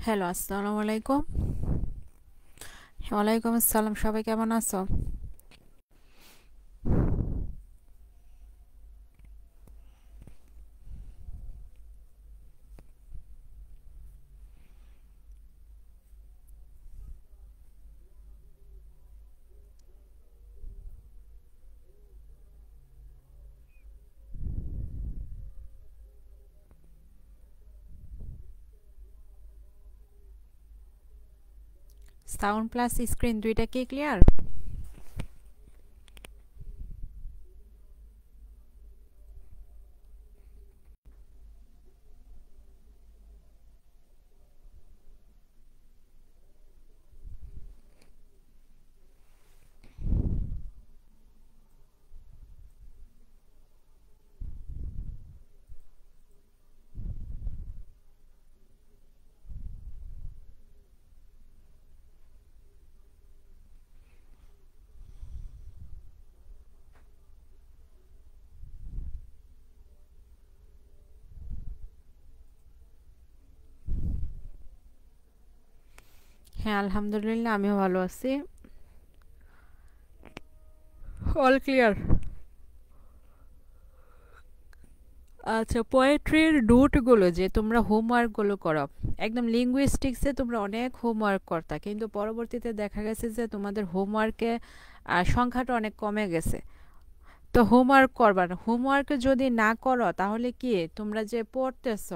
Hello, আসসালামু আলাইকুম। ওয়ালাইকুম আসসালাম। সবাই কেমন আছো? সাউন্ড প্লাস স্ক্রিন দুইটা কি ক্লিয়ার? হ্যাঁ, আলহামদুলিল্লাহ, আমিও ভালো আছি। All clear. আচ্ছা, পোয়েট্রির নোটগুলো যে তোমরা হোমওয়ার্কগুলো করো, একদম লিঙ্গুইস্টিক্সে তোমরা অনেক হোমওয়ার্ক করতা, কিন্তু পরবর্তীতে দেখা গেছে যে তোমাদের হোমওয়ার্কে সংখ্যাটা অনেক কমে গেছে। তো হোমওয়ার্ক করবা না। হোমওয়ার্ক যদি না করো তাহলে কি তোমরা যে পড়তেছ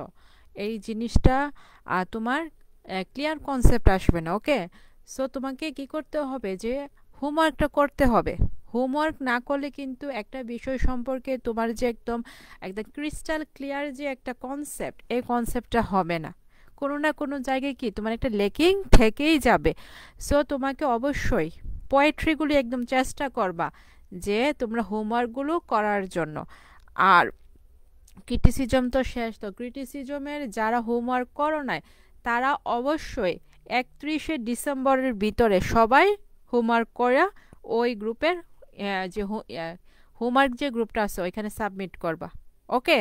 এই জিনিসটা তোমার ক্লিয়ার কনসেপ্ট আসবে না। ওকে, সো তোমাকে কি করতে হবে যে হোমওয়ার্কটা করতে হবে। হোমওয়ার্ক না করলে কিন্তু একটা বিষয় সম্পর্কে তোমার যে একদম একদম ক্রিস্টাল ক্লিয়ার যে একটা কনসেপ্ট, এই কনসেপ্টটা হবে না। কোনো না কোনো জায়গায় কি তোমার একটা লেকিং থেকেই যাবে। সো তোমাকে অবশ্যই পোয়েট্রিগুলি একদম চেষ্টা করবা যে তোমরা হোমওয়ার্কগুলো করার জন্য। আর ক্রিটিসিজম তো শেষ। তো ক্রিটিসিজমের যারা হোমওয়ার্ক করো নাই তারা অবশ্যই 31শে ডিসেম্বরের ভিতরে সবাই হোমওয়ার্ক করা ওই গ্রুপের যে হোমওয়ার্ক যে গ্রুপটা আছে ওইখানে সাবমিট করবা। ওকে,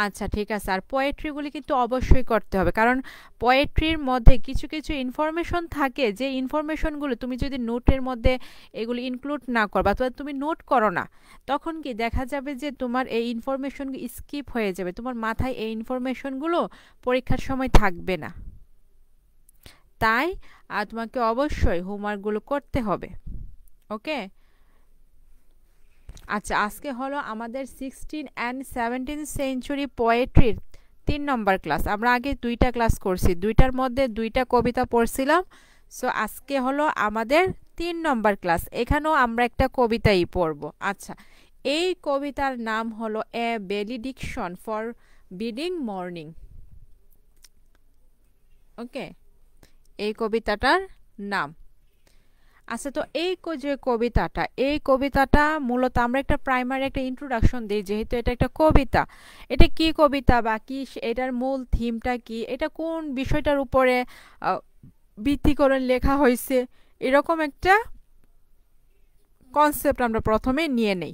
আচ্ছা ঠিক আছে। আর পোয়েট্রিগুলি কিন্তু অবশ্যই করতে হবে, কারণ পোয়েট্রির মধ্যে কিছু কিছু ইনফরমেশন থাকে যে ইনফরমেশনগুলো তুমি যদি নোটের মধ্যে এগুলি ইনক্লুড না করবা, তো তুমি নোট করো না, তখন কি দেখা যাবে যে তোমার এই ইনফরমেশন স্কিপ হয়ে যাবে, তোমার মাথায় এই ইনফরমেশনগুলো পরীক্ষার সময় থাকবে না। তাই তোমাকে অবশ্যই হোমওয়ার্কগুলো করতে হবে। ওকে, আচ্ছা, আজকে হলো আমাদের 16 and 17 সেঞ্চুরি পোয়েট্রির 3 নম্বর ক্লাস। আমরা আগে দুইটা ক্লাস করছি, দুইটার মধ্যে দুইটা কবিতা পড়ছিলাম। সো আজকে হলো আমাদের 3 নম্বর ক্লাস। এখানেও আমরা একটা কবিতাই পড়ব। আচ্ছা, এই কবিতার নাম হলো এ বেলিডিকশন ফর বিডিং মর্নিং। ওকে, এই কবিতাটার নাম। আচ্ছা, তো যে কবিতাটা, এই কবিতাটা মূলত আমরা একটা প্রাইমারি একটা ইন্ট্রোডাকশন দিই, যেহেতু এটা একটা কবিতা। এটা কি কবিতা বা কি এটার মূল থিমটা কি, এটা কোন বিষয়টার উপরে ভিত্তি করে লেখা হয়েছে, এরকম একটা কনসেপ্ট আমরা প্রথমে নিয়ে নেই।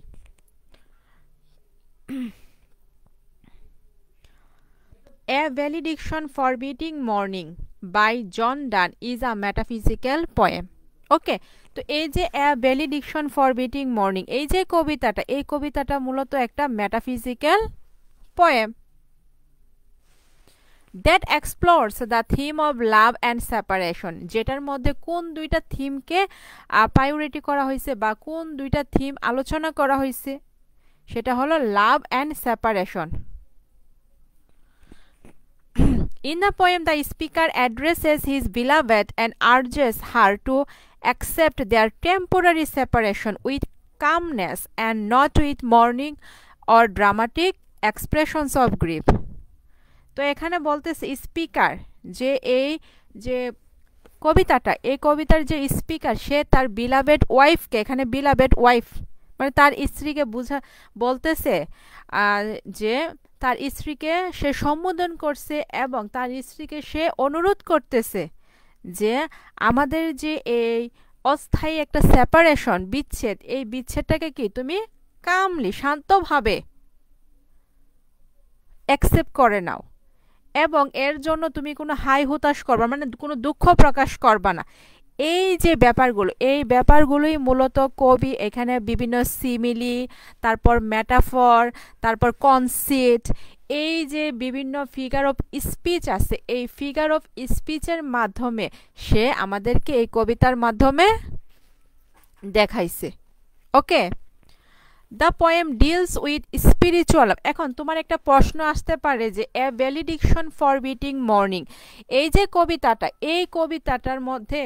A valediction forbidding mourning by John Donne is a metaphysical poem. Okay, তো এই যে এ ভ্যালিডিকশন ফরবিডিং মর্নিং, এই যে কবিতাটা, এই কবিতাটা মূলত একটা metaphysical poem that explores the theme of love and separation. যেটার মধ্যে কোন দুইটা থিমকে প্রায়োরিটি করা হয়েছে বা কোন দুইটা থিম আলোচনা করা হয়েছে, সেটা হলো love and separation. In the poem, the speaker addresses his beloved and urges her to accept their temporary separation with calmness and not with mourning or dramatic expressions of grief. তো এখানে বলতেছে speaker যে এই যে কবিতাটা, এই কবিতার যে স্পিকার সে তার বিলাভেড ওয়াইফকে, এখানে বিলাভেড ওয়াইফ মানে তার স্ত্রীকে বলতেছে যে তার স্ত্রীকে সে সম্বোধন করছে এবং তার স্ত্রীকে সে অনুরোধ করতেছে যে আমাদের যে এই অস্থায়ী একটা সেপারেশন, বিচ্ছেদ, এই বিচ্ছেদটাকে কি তুমি কামলি শান্তভাবে অ্যাকসেপ্ট করে নাও এবং এর জন্য তুমি কোনো হাই হুতাশ করবা, মানে কোনো দুঃখ প্রকাশ করবা না। এই যে ব্যাপারগুলো, এই ব্যাপারগুলোই মূলত কবি এখানে বিভিন্ন সিমিলি, তারপর মেটাফর, তারপর কনসিট, এই যে বিভিন্ন ফিগার অফ স্পিচ আছে, এই ফিগার অফ স্পিচের মাধ্যমে সে আমাদেরকে এই কবিতার মাধ্যমে দেখাইছে। Okay, the poem deals with spiritual. এখন তোমার একটা প্রশ্ন আসতে পারে যে A valediction forbidding mourning, এই যে কবিতাটা, এই কবিতাটার মধ্যে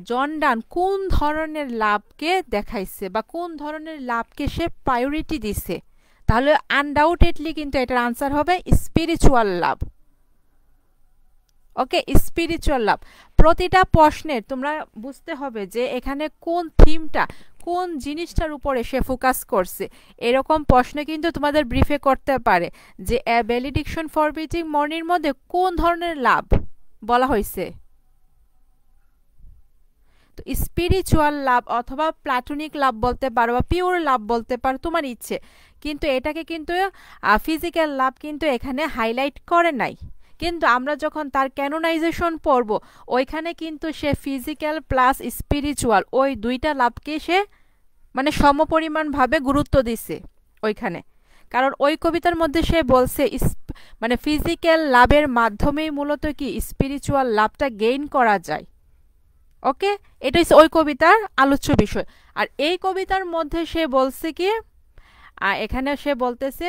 জন ডান কোন ধরনের লাভকে দেখাইছে বা কোন ধরনের লাভকে সে প্রায়োরিটি দিছে? তাহলে আনডাউটেডলি কিন্তু এটার আনসার হবে স্পিরিচুয়াল লাভ। ওকে, স্পিরিচুয়াল লাভ। প্রতিটা প্রশ্নের তোমরা বুঝতে হবে যে এখানে কোন থিমটা, কোন জিনিসটার উপরে সে ফোকাস করছে। এরকম প্রশ্ন কিন্তু তোমাদের ব্রিফে করতে পারে যে এ ভ্যালিডিকশন ফর বিটিং মর্নির মধ্যে কোন ধরনের লাভ বলা হয়েছে। তো স্পিরিচুয়াল লাভ অথবা প্লাটোনিক লাভ বলতে পারো বা পিওর লাভ বলতে পারো, তোমার ইচ্ছে। কিন্তু এটাকে কিন্তু ফিজিক্যাল লাভ কিন্তু এখানে হাইলাইট করে নাই। কিন্তু আমরা যখন তার ক্যানোনাইজেশন পড়ব, ওইখানে কিন্তু সে ফিজিক্যাল প্লাস স্পিরিচুয়াল ওই দুইটা লাভকে সে মানে সমপরিমাণভাবে গুরুত্ব দিছে ওইখানে। কারণ ওই কবিতার মধ্যে সে বলছে মানে ফিজিক্যাল লাভের মাধ্যমেই মূলত কি স্পিরিচুয়াল লাভটা গেইন করা যায়। ওকে, এটা হচ্ছে ওই কবিতার আলোচ্য বিষয়। আর এই কবিতার মধ্যে সে বলছে কি, এখানে সে বলতেছে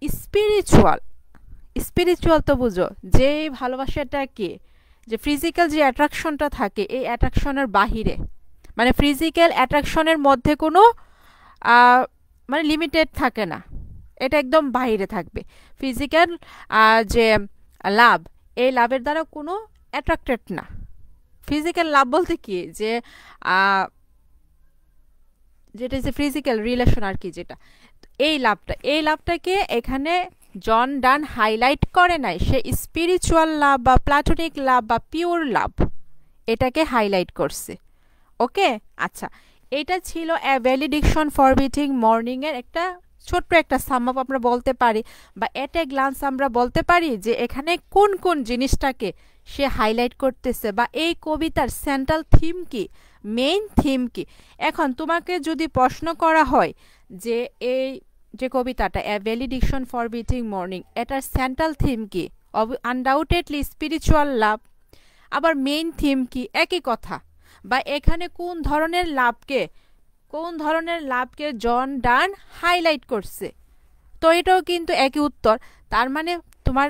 স্পিরিচুয়াল। স্পিরিচুয়াল তো বুঝো যে ভালোবাসাটা কি, যে ফিজিক্যাল যে অ্যাট্রাকশনটা থাকে এই অ্যাট্রাকশনের বাহিরে, মানে ফিজিক্যাল অ্যাট্রাকশনের মধ্যে কোনো মানে লিমিটেড থাকে না, এটা একদম বাইরে থাকবে। ফিজিক্যাল যে লাভ, এই লাভের দ্বারা কোনো অ্যাট্রাক্টেড না। ফিজিক্যাল লাভ বলতে কি, যে যেটা যে ফিজিক্যাল রিলেশন আর কি, যেটা এই লাভটা, এই লাভটাকে এখানে জন ডান হাইলাইট করে নাই। সে স্পিরিচুয়াল লাভ বা প্লাটোনিক লাভ বা পিওর লাভ এটাকে হাইলাইট করছে। ওকে, আচ্ছা, এটা ছিল এ ভ্যালিডিকশন ফর বিটিং মর্নিং এর একটা ছোট্ট একটা সাম আপ আমরা বলতে পারি, বা এট এ গ্লান্স আমরা বলতে পারি যে এখানে কোন কোন জিনিসটাকে সে হাইলাইট করতেছে বা এই কবিতার সেন্ট্রাল থিম কি, মেইন থিম কি। এখন তোমাকে যদি প্রশ্ন করা হয় যে এই যে কবিতাটা এ ভ্যালিডিকশন ফর বিটিং মর্নিং, এটার সেন্ট্রাল থিম কি, আনডাউটেডলি স্পিরিচুয়াল লাভ। আবার মেইন থিম কি, একই কথা। বা এখানে কোন ধরনের লাভকে জন ডান হাইলাইট করছে, তো এটাও কিন্তু একই উত্তর। তার মানে তোমার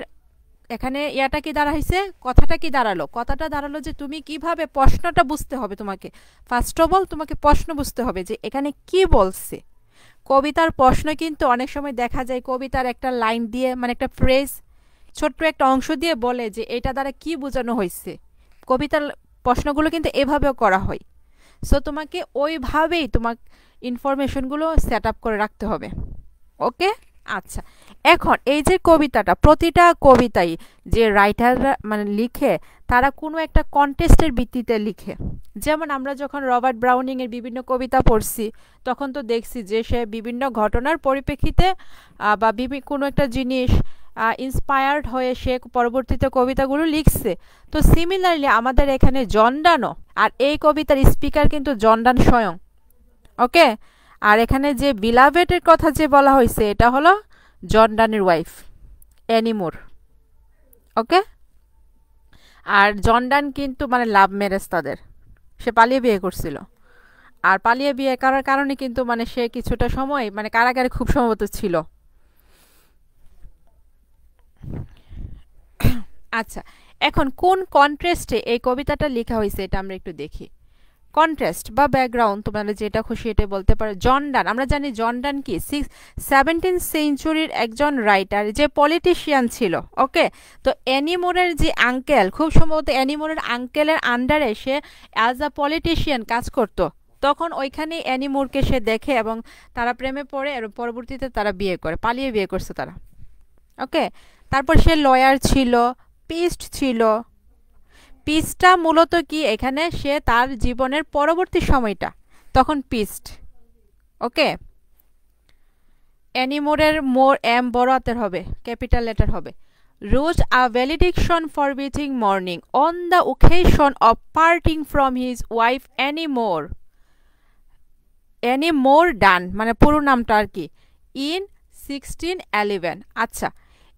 এখানে ইয়াটা কি দাঁড়াইছে, কথাটা কি দাঁড়ালো, কথাটা দাঁড়ালো যে তুমি কিভাবে প্রশ্নটা বুঝতে হবে। তোমাকে ফার্স্ট অফ অল তোমাকে প্রশ্ন বুঝতে হবে যে এখানে কি বলছে। কবিতার প্রশ্ন কিন্তু অনেক সময় দেখা যায় কবিতার একটা লাইন দিয়ে, মানে একটা ফ্রেজ, ছোট্ট একটা অংশ দিয়ে বলে যে এটা দ্বারা কি বোঝানো হয়েছে। কবিতার প্রশ্নগুলো কিন্তু এভাবেও করা হয়। সো তোমাকে ওইভাবেই তোমার ইনফরমেশনগুলো সেট আপ করে রাখতে হবে। ওকে, আচ্ছা, এখন এই যে কবিতাটা, প্রতিটা কবিতাই যে রাইটাররা মানে লিখে, তারা কোনো একটা কন্টেস্টের ভিত্তিতে লিখে। যেমন আমরা যখন রবার্ট ব্রাউনিং এর বিভিন্ন কবিতা পড়ছি, তখন তো দেখছি যে সে বিভিন্ন ঘটনার পরিপ্রেক্ষিতে বা কোনো একটা জিনিস ইন্সপায়ার্ড হয়ে সে পরবর্তীতে কবিতাগুলো লিখছে। তো সিমিলারলি আমাদের এখানে জন ডানও, আর এই কবিতার স্পিকার কিন্তু জন ডান স্বয়ং। ওকে, আর এখানে যে বিলাভেটের কথা যে বলা হয়েছে, এটা হলো জন ডানের ওয়াইফ অ্যানি মুর। ওকে, আর জন ডান কিন্তু মানে লাভ ম্যারেজ তাদের, সে পালিয়ে বিয়ে করছিল। আর পালিয়ে বিয়ে করার কারণে কিন্তু মানে সে কিছুটা সময় মানে কারাগারে খুব সম্ভবত ছিল। আচ্ছা, এখন কোন কন্ট্রাস্টে এই কবিতাটা লেখা হয়েছে এটা আমরা একটু দেখি। কন্ট্রাস্ট বা ব্যাকগ্রাউন্ড তোমরা যেটা খুশি এটা বলতে পারো। জন ডান, আমরা জানি জন ডান কি 17th সেঞ্চুরির একজন রাইটার, যে পলিটিশিয়ান ছিল। ওকে, তো অ্যানি মুরের যে আঙ্কেল, খুব সম্ভবত অ্যানি মুরের আঙ্কেলের আন্ডারে সে অ্যাজ আ পলিটিশিয়ান কাজ করতো। তখন ওইখানে অ্যানি মুরকে সে দেখে এবং তারা প্রেমে পড়ে, এবং পরবর্তীতে তারা বিয়ে করে, পালিয়ে বিয়ে করছে তারা। ওকে, তারপর সে লয়ার ছিল, পিস্ট ছিল। পিসটা মূলত কি, এখানে সে তার জীবনের পরবর্তী সময়টা তখন পিস্ট। ওকে, অ্যানিমোরের মোর এম বড় হাতের হবে, ক্যাপিটাল লেটার হবে। wrote a valediction forbidding mourning on the occasion of parting from his wife any more done মানে পুরো নামটা আর কি in 1611 আচ্ছা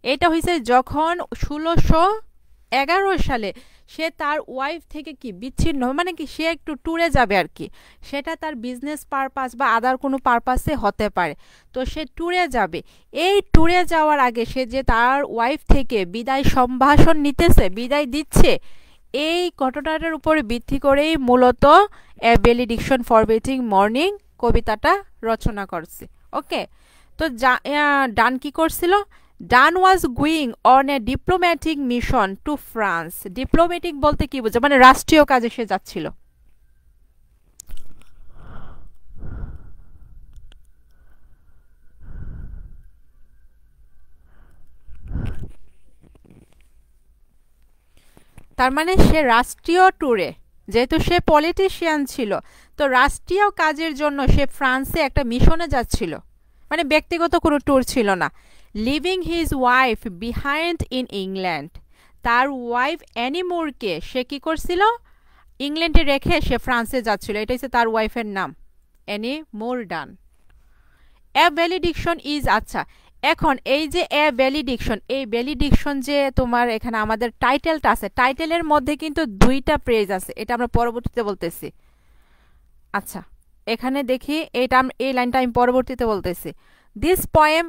এটা হইছে যখন 1611 সালে সে তার ওয়াইফ থেকে কি বিচ্ছিন্ন মানে কি সে একটু ট্যুরে যাবে আর কি সেটা তার বিজনেস পারপাস বা আদার কোনো পারপাসে হতে পারে তো সে ট্যুরে যাবে এই ট্যুরে যাওয়ার আগে সে যে তার ওয়াইফ থেকে বিদায় সম্ভাষণ নিতেছে বিদায় দিচ্ছে এই ঘটনাটার উপরে ভিত্তি করেই মূলত এ ভ্যালিডিকশন ফরবিডিং মর্নিং কবিতাটা রচনা করছে ওকে তো ডান কি করছিল Donne was going on a diplomatic mission to France diplomatic বলতে কি বোঝায় মানে রাষ্ট্রীয় কাজে সে যাচ্ছিল তার মানে সে রাষ্ট্রীয় ট্যুরে যেহেতু সে পলিটিশিয়ান ছিল তো রাষ্ট্রীয় কাজের জন্য সে ফ্রান্সে একটা মিশনে যাচ্ছিল মানে ব্যক্তিগত কোনো ট্যুর ছিল না living his wife behind in England তার ওয়াইফ অ্যানি মুরকে সে কি করছিল ইংল্যান্ডে রেখে সে ফ্রান্সে যাচ্ছিল এটা হচ্ছে তার ওয়াইফের নাম অ্যানি মোরডান এ ভ্যালিডিকশন ইজ আচ্ছা এখন এই যে এ ভ্যালিডিকশন এই ভ্যালিডিকশন যে তোমার এখানে আমাদের টাইটেলটা আছে টাইটেলের মধ্যে কিন্তু দুইটা ফ্রেজ আছে এটা আমরা পরবর্তীতে বলতেছি আচ্ছা এখানে দেখি এইটা এই লাইনটা আমি পরবর্তীতে বলতেছি this poem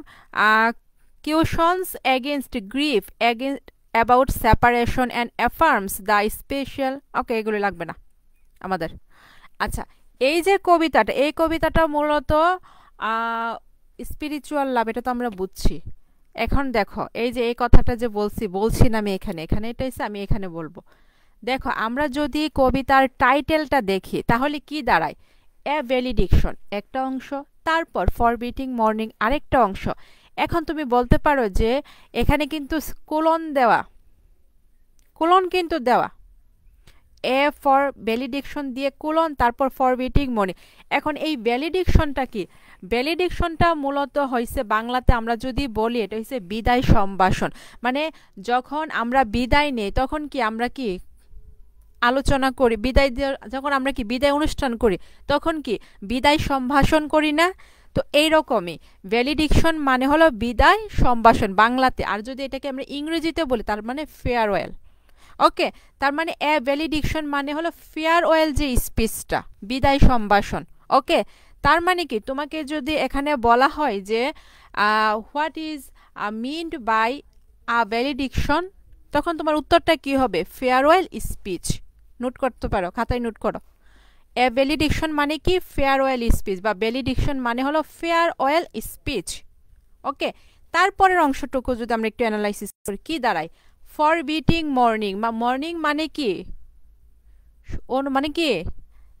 cautions against grief against about separation and affirms the special okay এগুলো লাগবে না আমাদের আচ্ছা এই যে কবিতাটা এই কবিতাটা মূলত স্পিরিচুয়াল লাভ এটা তো আমরা বুঝছি এখন দেখো এই যে এই কথাটা যে বলছি না আমি এখানে এটা এসে আমি এখানে বলবো দেখো আমরা যদি কবিতার টাইটেলটা দেখি তাহলে কি দাঁড়ায় এ ভ্যালিডিকশন একটা অংশ তারপর ফরবিডিং মর্নিং আরেকটা অংশ এখন তুমি বলতে পারো যে এখানে কিন্তু কোলন কিন্তু দেওয়া এ ফর ভ্যালিডিকশন দিয়ে কোলন তারপর ফরবিডিং মর্নিং এখন এই ভ্যালিডিকশনটা কি ভ্যালিডিকশনটা মূলত হয়েছে বাংলাতে আমরা যদি বলি এটা হচ্ছে বিদায় সম্ভাষণ মানে যখন আমরা বিদায় নেই তখন কি আমরা কি আলোচনা করি যখন আমরা কি বিদায় অনুষ্ঠান করি তখন কি বিদায় সম্ভাষণ করি না তো এইরকমই ভ্যালিডিকশন মানে হলো বিদায় সম্ভাষণ বাংলাতে আর যদি এটাকে আমরা ইংরেজিতে বলি তার মানে ফেয়ারওয়েল ওকে তার মানে এ ভ্যালিডিকশন মানে হলো ফেয়ারওয়েল যে স্পিচটা বিদায় সম্ভাষণ ওকে তার মানে কি তোমাকে যদি এখানে বলা হয় যে what is meant by a valediction তখন তোমার উত্তরটা কি হবে ফেয়ারওয়েল স্পিচ নোট করতে পারো খাতায় নোট করো এ ভ্যালিডিকশন মানে কি ফেয়ারওয়েল স্পিচ বা ভ্যালিডিকশন মানে হলো ফেয়ারওয়েল স্পিচ ওকে তারপরের অংশটুকু যদি আমরা একটু অ্যানালাইসিস করি কি দাঁড়ায় ফরবিডিং মর্নিং বা মর্নিং মানে কি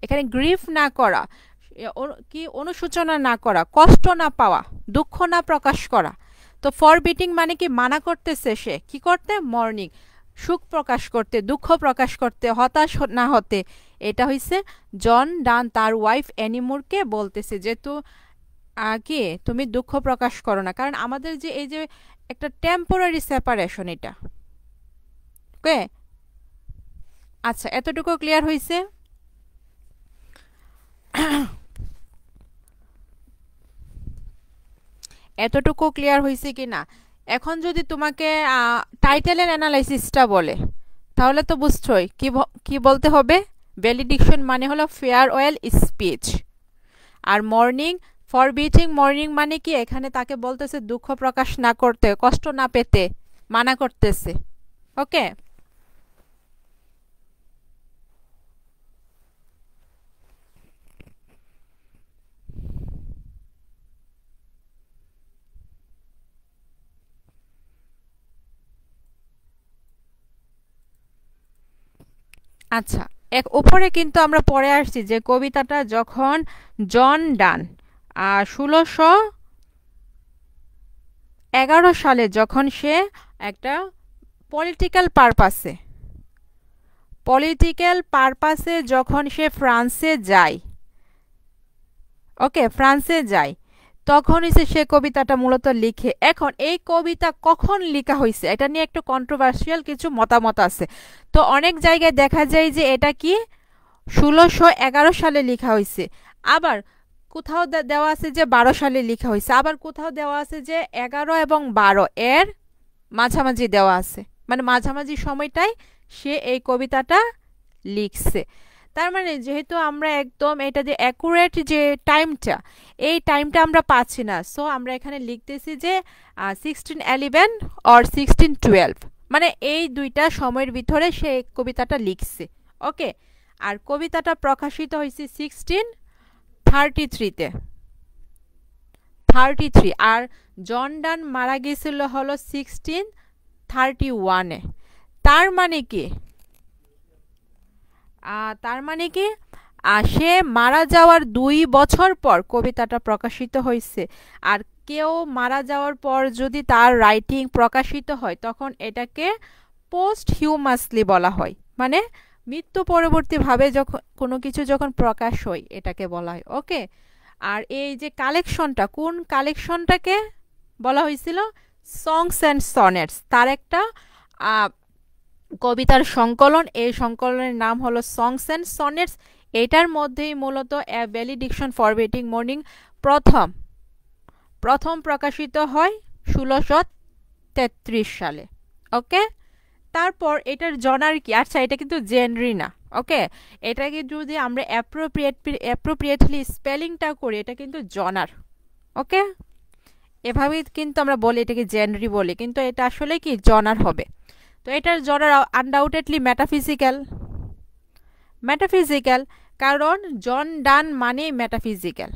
এখানে গ্রিফ না করা কি অনুশোচনা না করা কষ্ট না পাওয়া দুঃখ না প্রকাশ করা তো ফরবিডিং মানে কি মানা করতেছে সে কি করতে মর্নিং সুখ প্রকাশ করতে দুঃখ প্রকাশ করতে হতাশ না হতে এটা হইছে জন ডান তার ওয়াইফ অ্যানিমুরকে বলতেছে যে কি তুমি দুঃখ প্রকাশ করো না কারণ আমাদের যে এই যে একটা টেম্পোরারি সেপারেশন এটা ওকে আচ্ছা এতটুকু ক্লিয়ার হইছে এতটুকু ক্লিয়ার হয়েছে কি না এখন যদি তোমাকে টাইটেলের অ্যানালাইসিসটা বলে তাহলে তো বুঝছোই কি বলতে হবে ভ্যালিডিকশন মানে হলো ফেয়ারওয়েল স্পিচ আর মর্নিং ফরবিডিং মর্নিং মানে কি এখানে তাকে বলতেছে দুঃখ প্রকাশ না করতে কষ্ট না পেতে মানা করতেছে ওকে আচ্ছা উপরে কিন্তু আমরা পড়ে আসছি যে কবিতাটা যখন জন ডান 1611 সালে যখন সে একটা পলিটিক্যাল পারপাসে যখন সে ফ্রান্সে যায় ওকে ফ্রান্সে যায় তখনই সে কবিতাটা মূলত লিখে। এখন এই কবিতা কখন লেখা হয়েছে এটা নিয়ে একটু কন্ট্রোভার্সিয়াল কিছু মতামত আছে। তো অনেক জায়গায় দেখা যায় যে এটা কি 1611 সালে লেখা হয়েছে, আবার কোথাও দেওয়া আছে যে 12 সালে লেখা হয়েছে, আবার কোথাও দেওয়া আছে যে 11 এবং 12 এর মাঝামাঝি দেওয়া আছে, মানে মাঝামাঝি সময়টাই সে এই কবিতাটা লিখছে। তার মানে যেহেতু আমরা একদম এটা যে অ্যাকুরেট যে টাইমটা, এই টাইমটা আমরা পাচ্ছি না, সো আমরা এখানে লিখতেছি যে 1611 অর 1612, মানে এই দুইটা সময়ের ভিতরে সে কবিতাটা লিখছে। ওকে, আর কবিতাটা প্রকাশিত হয়েছে 1633-তে, 33। আর জন ডান মারা গেছিল হলো 1631-এ। তার মানে কি সে মারা যাওয়ার 2 বছর পর কবিতাটা প্রকাশিত হয়েছে। আর কেউ মারা যাওয়ার পর যদি তার রাইটিং প্রকাশিত হয় তখন এটাকে পোস্ট হিউমাসলি বলা হয়, মানে মৃত্যু পরবর্তীভাবে যখন কোনো কিছু যখন প্রকাশ হয় এটাকে বলা হয়। ওকে, আর এই যে কালেকশনটা, কোন কালেকশনটাকে বলা হয়েছিল? সংস অ্যান্ড সনেটস, তার একটা কবিতার সংকলন। এই সংকলনের নাম হলো সংস অ্যান্ড সনেটস। এটার মধ্যেই মূলত এ ভ্যালিডিকশন ফর ওয়েটিং মর্নিং প্রথম প্রকাশিত হয় 1633 সালে। ওকে, তারপর এটার জনার কি? আচ্ছা, এটা কিন্তু জেনরি না। ওকে, এটাকে যদি আমরা অ্যাপ্রোপ্রিয়েটলি স্পেলিংটা করি এটা কিন্তু জনার। ওকে, এভাবেই কিন্তু আমরা বলি এটাকে জেনরি বলি, কিন্তু এটা আসলে কি জনার হবে। তো এটার জনার আনডাউটেডলি মেটাফিজিক্যাল, কারণ জন ডান মানে মেটাফিজিক্যাল।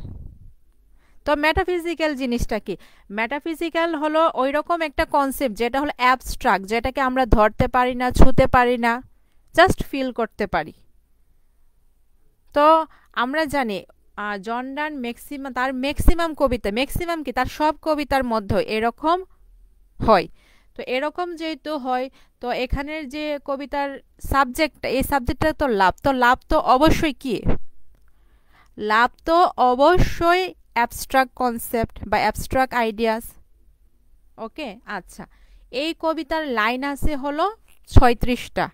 তো মেটাফিজিক্যাল জিনিসটা কি? মেটাফিজিক্যাল হলো ওই রকম একটা কনসেপ্ট যেটা হলো অ্যাবস্ট্রাক্ট, যেটাকে আমরা ধরতে পারি না, ছুঁতে পারি না, জাস্ট ফিল করতে পারি। তো আমরা জানি জন ডান তার ম্যাক্সিমাম কবিতা, ম্যাক্সিমাম কি তার সব কবিতার মধ্যে এরকম হয়। তো এরকম যেহেতু হয়, তো এখানের যে কবিতার সাবজেক্টটা, এই সাবজেক্টটা তো লাভ, তো লাভ তো অবশ্যই কি? লাভ তো অবশ্যই অ্যাবস্ট্রাক্ট কনসেপ্ট বা অ্যাবস্ট্রাক্ট আইডিয়াস। ওকে, আচ্ছা, এই কবিতার লাইন আছে হলো 36টা।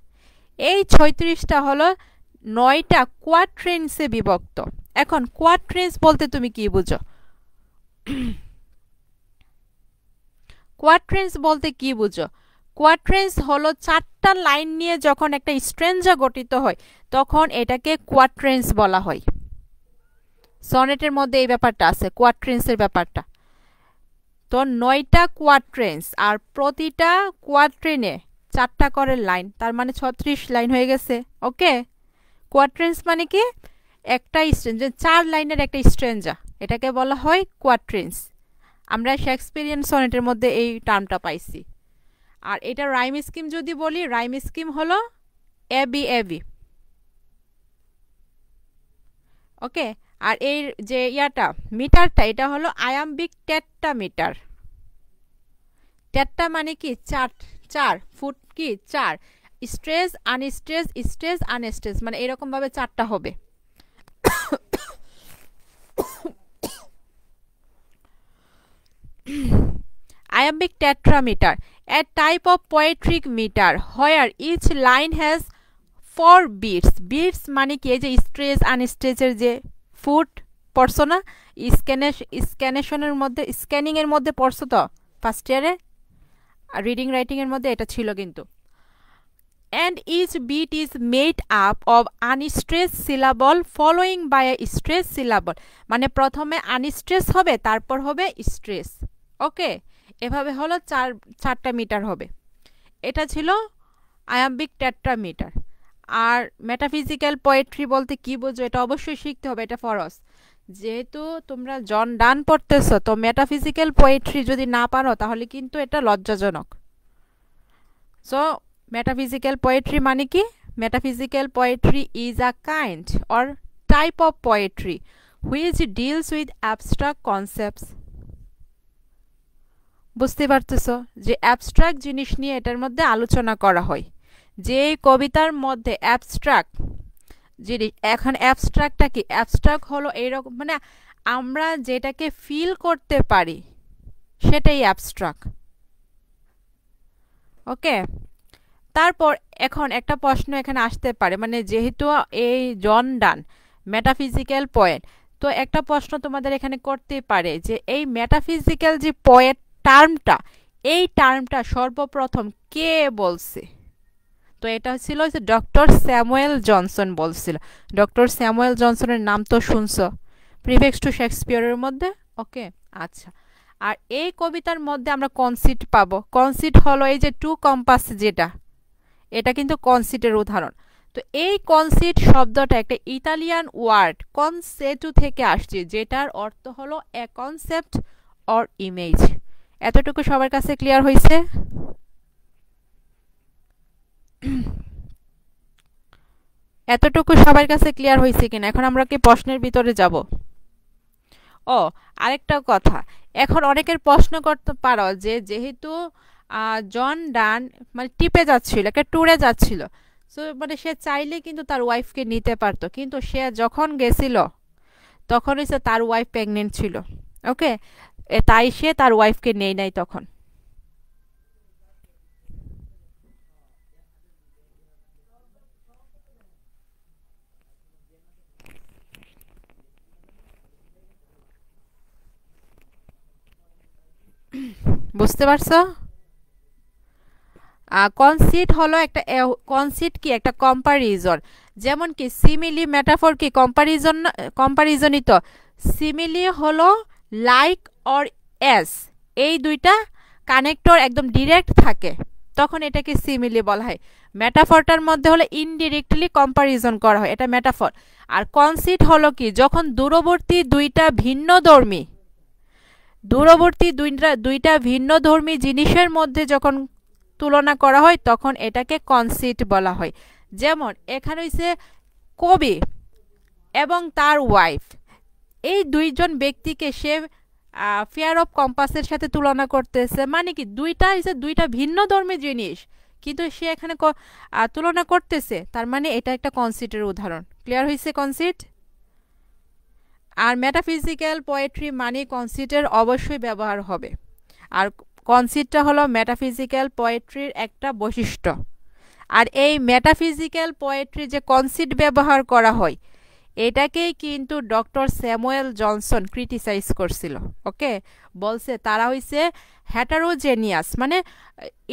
এই 36টা হলো 9টা কোয়াট্রেন্সে বিভক্ত। এখন কোয়াট্রেন্স বলতে তুমি কি বুঝো? কোয়াট্রেন্স বলতে কি বুঝো? কোয়াট্রেন্স হলো 4টা লাইন নিয়ে যখন একটা স্ট্রেঞ্জা গঠিত হয় তখন এটাকে কোয়াট্রেন্স বলা হয়। সনেটের মধ্যে এই ব্যাপারটা আছে, কোয়াট্রেন্সের ব্যাপারটা। তো 9টা কোয়াট্রেন্স, আর প্রতিটা কোয়াট্রেনে 4টা করে লাইন, তার মানে 36 লাইন হয়ে গেছে। ওকে, কোয়াট্রেন্স মানে কি? একটা স্ট্রেঞ্জা, 4 লাইনের একটা স্ট্রেঞ্জা, এটাকে বলা হয় কোয়াট্রেন্স। আমরা শেক্সপিয়ারিয়ান সনেটের মধ্যে এই টার্মটা পাইছি। আর এটা রাইম স্কিম যদি বলি, রাইম স্কিম হলো এবি। ওকে, আর এই যে মিটারটা, এটা হলো আয়াম্বিক টেট্রামিটার। টেট্রা মানে কি? 4 ফুট কি 4, স্ট্রেস আনস্ট্রেস, স্ট্রেস আনস্ট্রেস, মানে এরকম ভাবে 4টা হবে। Iambic tetrameter, a type of poetic meter where each line has 4 beats. Beats মানে কি? এই যে স্ট্রেস আনস্ট্রেসের যে ফুট পড়ছো না স্ক্যানেশনের মধ্যে, স্ক্যানিং এর মধ্যে পড়ছো তো ফার্স্ট ইয়ারে, রিডিং রাইটিং এর মধ্যে এটা ছিল কিন্তু। And each beat is made up of unstressed syllable following by a stressed syllable, মানে প্রথমে আনস্ট্রেস হবে তারপর হবে স্ট্রেস। ওকে, এভাবে হলো 4টা মিটার হবে। এটা ছিল আয়াম্বিক টেট্রামিটার। আর মেটাফিজিক্যাল পোয়েট্রি বলতে কি বোঝো? এটা অবশ্যই শিখতে হবে, এটা ফরজ। যেহেতু তোমরা জন ডান পড়তেছো, তো মেটাফিজিক্যাল পোয়েট্রি যদি না পারো তাহলে কিন্তু এটা লজ্জাজনক। সো মেটাফিজিক্যাল পোয়েট্রি মানে কি? Metaphysical poetry is a kind or type of poetry which deals with abstract concepts. বুঝতে পারতেছো যে অ্যাবস্ট্রাক্ট জিনিস নিয়ে এটার মধ্যে আলোচনা করা হয়। যে কবিতার মধ্যে অ্যাবস্ট্রাক্ট জিনিস। এখন অ্যাবস্ট্রাক্টটা কি? অ্যাবস্ট্রাক্ট হলো এইরকম, মানে আমরা যেটাকে ফিল করতে পারি সেটাই অ্যাবস্ট্রাক্ট। ওকে, তারপর এখন একটা প্রশ্ন এখানে আসতে পারে, মানে যেহেতু এই জন ডান মেটাফিজিক্যাল পয়েন্ট, তো একটা প্রশ্ন তোমাদের এখানে করতে পারে যে এই মেটাফিজিক্যাল যে পয়েন্ট টার্মটা, এই টার্মটা সর্বপ্রথম কে বলছে? তো এটা ছিল ডক্টর স্যামুয়েল জনসন বলছিল। ডক্টর স্যামুয়েল জনসনের নাম তো শুনছো প্রিফিক্স টু শেক্সপিয়রের মধ্যে। ওকে, আচ্ছা। আর এই কবিতার মধ্যে আমরা কনসিট পাবো। কনসিট হলো এই যে টু কম্পাস, যেটা এটা কিন্তু কনসিটের উদাহরণ। তো এই কনসিট শব্দটা একটা ইতালিয়ান ওয়ার্ড কনসেটু থেকে আসছে, যেটার অর্থ হলো এ কনসেপ্ট অর ইমেজ। এতটুকু সবার কাছে ক্লিয়ার হয়েছে? এতটুকু সবার কাছে ক্লিয়ার হয়েছে কিনা? এখন আমরা কি প্রশ্নের ভিতরে যাব? ও, আরেকটা কথা, এখন অনেকের প্রশ্ন করতে পারো যে যেহেতু জন ডান মানে টিপে যাচ্ছিল, একটা ট্যুরে যাচ্ছিল, সো মানে সে চাইলে কিন্তু তার ওয়াইফকে নিতে পারতো, কিন্তু সে যখন গেছিল তখন হচ্ছে তার ওয়াইফ প্রেগনেন্ট ছিল। ওকে, তাই সে তার ওয়াইফকে নেই নাই তখন। বুঝতে পারছো? কনসিট হলো একটা, কনসিট কি একটা কম্পারিজন। যেমন কি সিমিলি মেটাফর কি কম্পারিজন, কম্পারিজনই তো। সিমিলি হলো লাইক অর এস, এই দুইটা কানেক্টর একদম ডিরেক্ট থাকে, তখন এটাকে সিমিলি বলা হয়। মেটাফরটার মধ্যে হলো ইনডিরেক্টলি কম্পারিজন করা হয়, এটা মেটাফর। আর কনসিট হলো কি যখন দূরবর্তী দুইটা ভিন্নধর্মী, দূরবর্তী দুইটা ভিন্নধর্মী জিনিসের মধ্যে যখন তুলনা করা হয় তখন এটাকে কনসিট বলা হয়। যেমন এখানে হইছে কবি এবং তার ওয়াইফ, এই দুইজন ব্যক্তিকে সে ফেয়ার অফ কম্পাসের সাথে তুলনা করতেছে, মানে কি দুইটা হইছে দুইটা ভিন্ন ধর্মী জিনিস, কিন্তু সে এখানে তুলনা করতেছে, তার মানে এটা একটা কনসিটের উদাহরণ। ক্লিয়ার হয়েছে কনসিট? আর মেটাফিজিক্যাল পোয়েট্রি মানে কনসিটের অবশ্যই ব্যবহার হবে। আর কনসিটটা হলো মেটাফিজিক্যাল পোয়েট্রির একটা বৈশিষ্ট্য। আর এই মেটাফিজিক্যাল পোয়েট্রি যে কনসিট ব্যবহার করা হয়, এটাকেই কিন্তু ডক্টর স্যামুয়েল জনসন ক্রিটিসাইজ করছিল। ওকে, বলছে তারা হইছে হ্যাটারোজেনিয়াস, মানে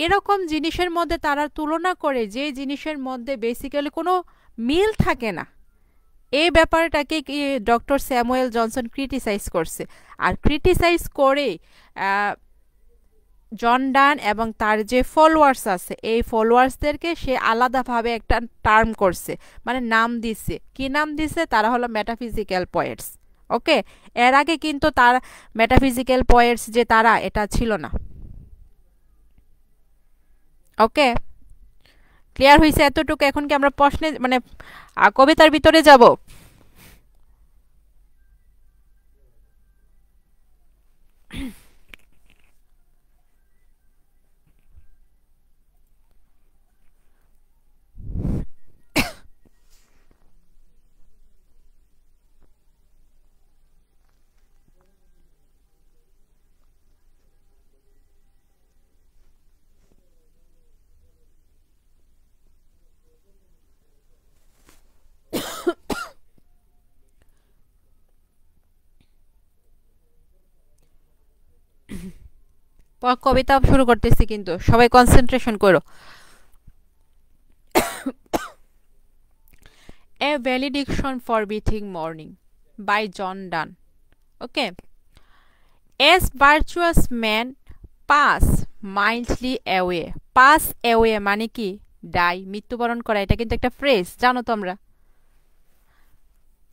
এরকম জিনিসের মধ্যে তারা তুলনা করে যে জিনিসের মধ্যে বেসিক্যালি কোনো মিল থাকে না, এই ব্যাপারটাকে ডক্টর স্যামুয়েল জনসন ক্রিটিসাইজ করছে। আর ক্রিটিসাইজ করে জন ডান এবং তার যে ফলোয়ার্স আছে, এই ফলোয়ার্সদেরকে সে আলাদাভাবে একটা টার্ম করছে, মানে নাম দিছে। কি নাম দিছে? তারা হলো মেটাফিজিক্যাল পয়েটস। ওকে, এর আগে কিন্তু তার মেটাফিজিক্যাল পয়েটস যে তারা, এটা ছিল না। ওকে, ক্লিয়ার হয়েছে এতটুকু? এখন কি আমরা প্রশ্নে মানে কবিতার ভিতরে যাব? কবিতা শুরু করতেছি, কিন্তু সবাই কনসেন্ট্রেশন করো। A Valediction for Breathing Morning by John Donne. Okay. As virtuous men pass mildly away. Pass away মানে কি? ডাই, মৃত্যুবরণ করা, এটা কিন্তু একটা ফ্রেজ, জানো তোমরা।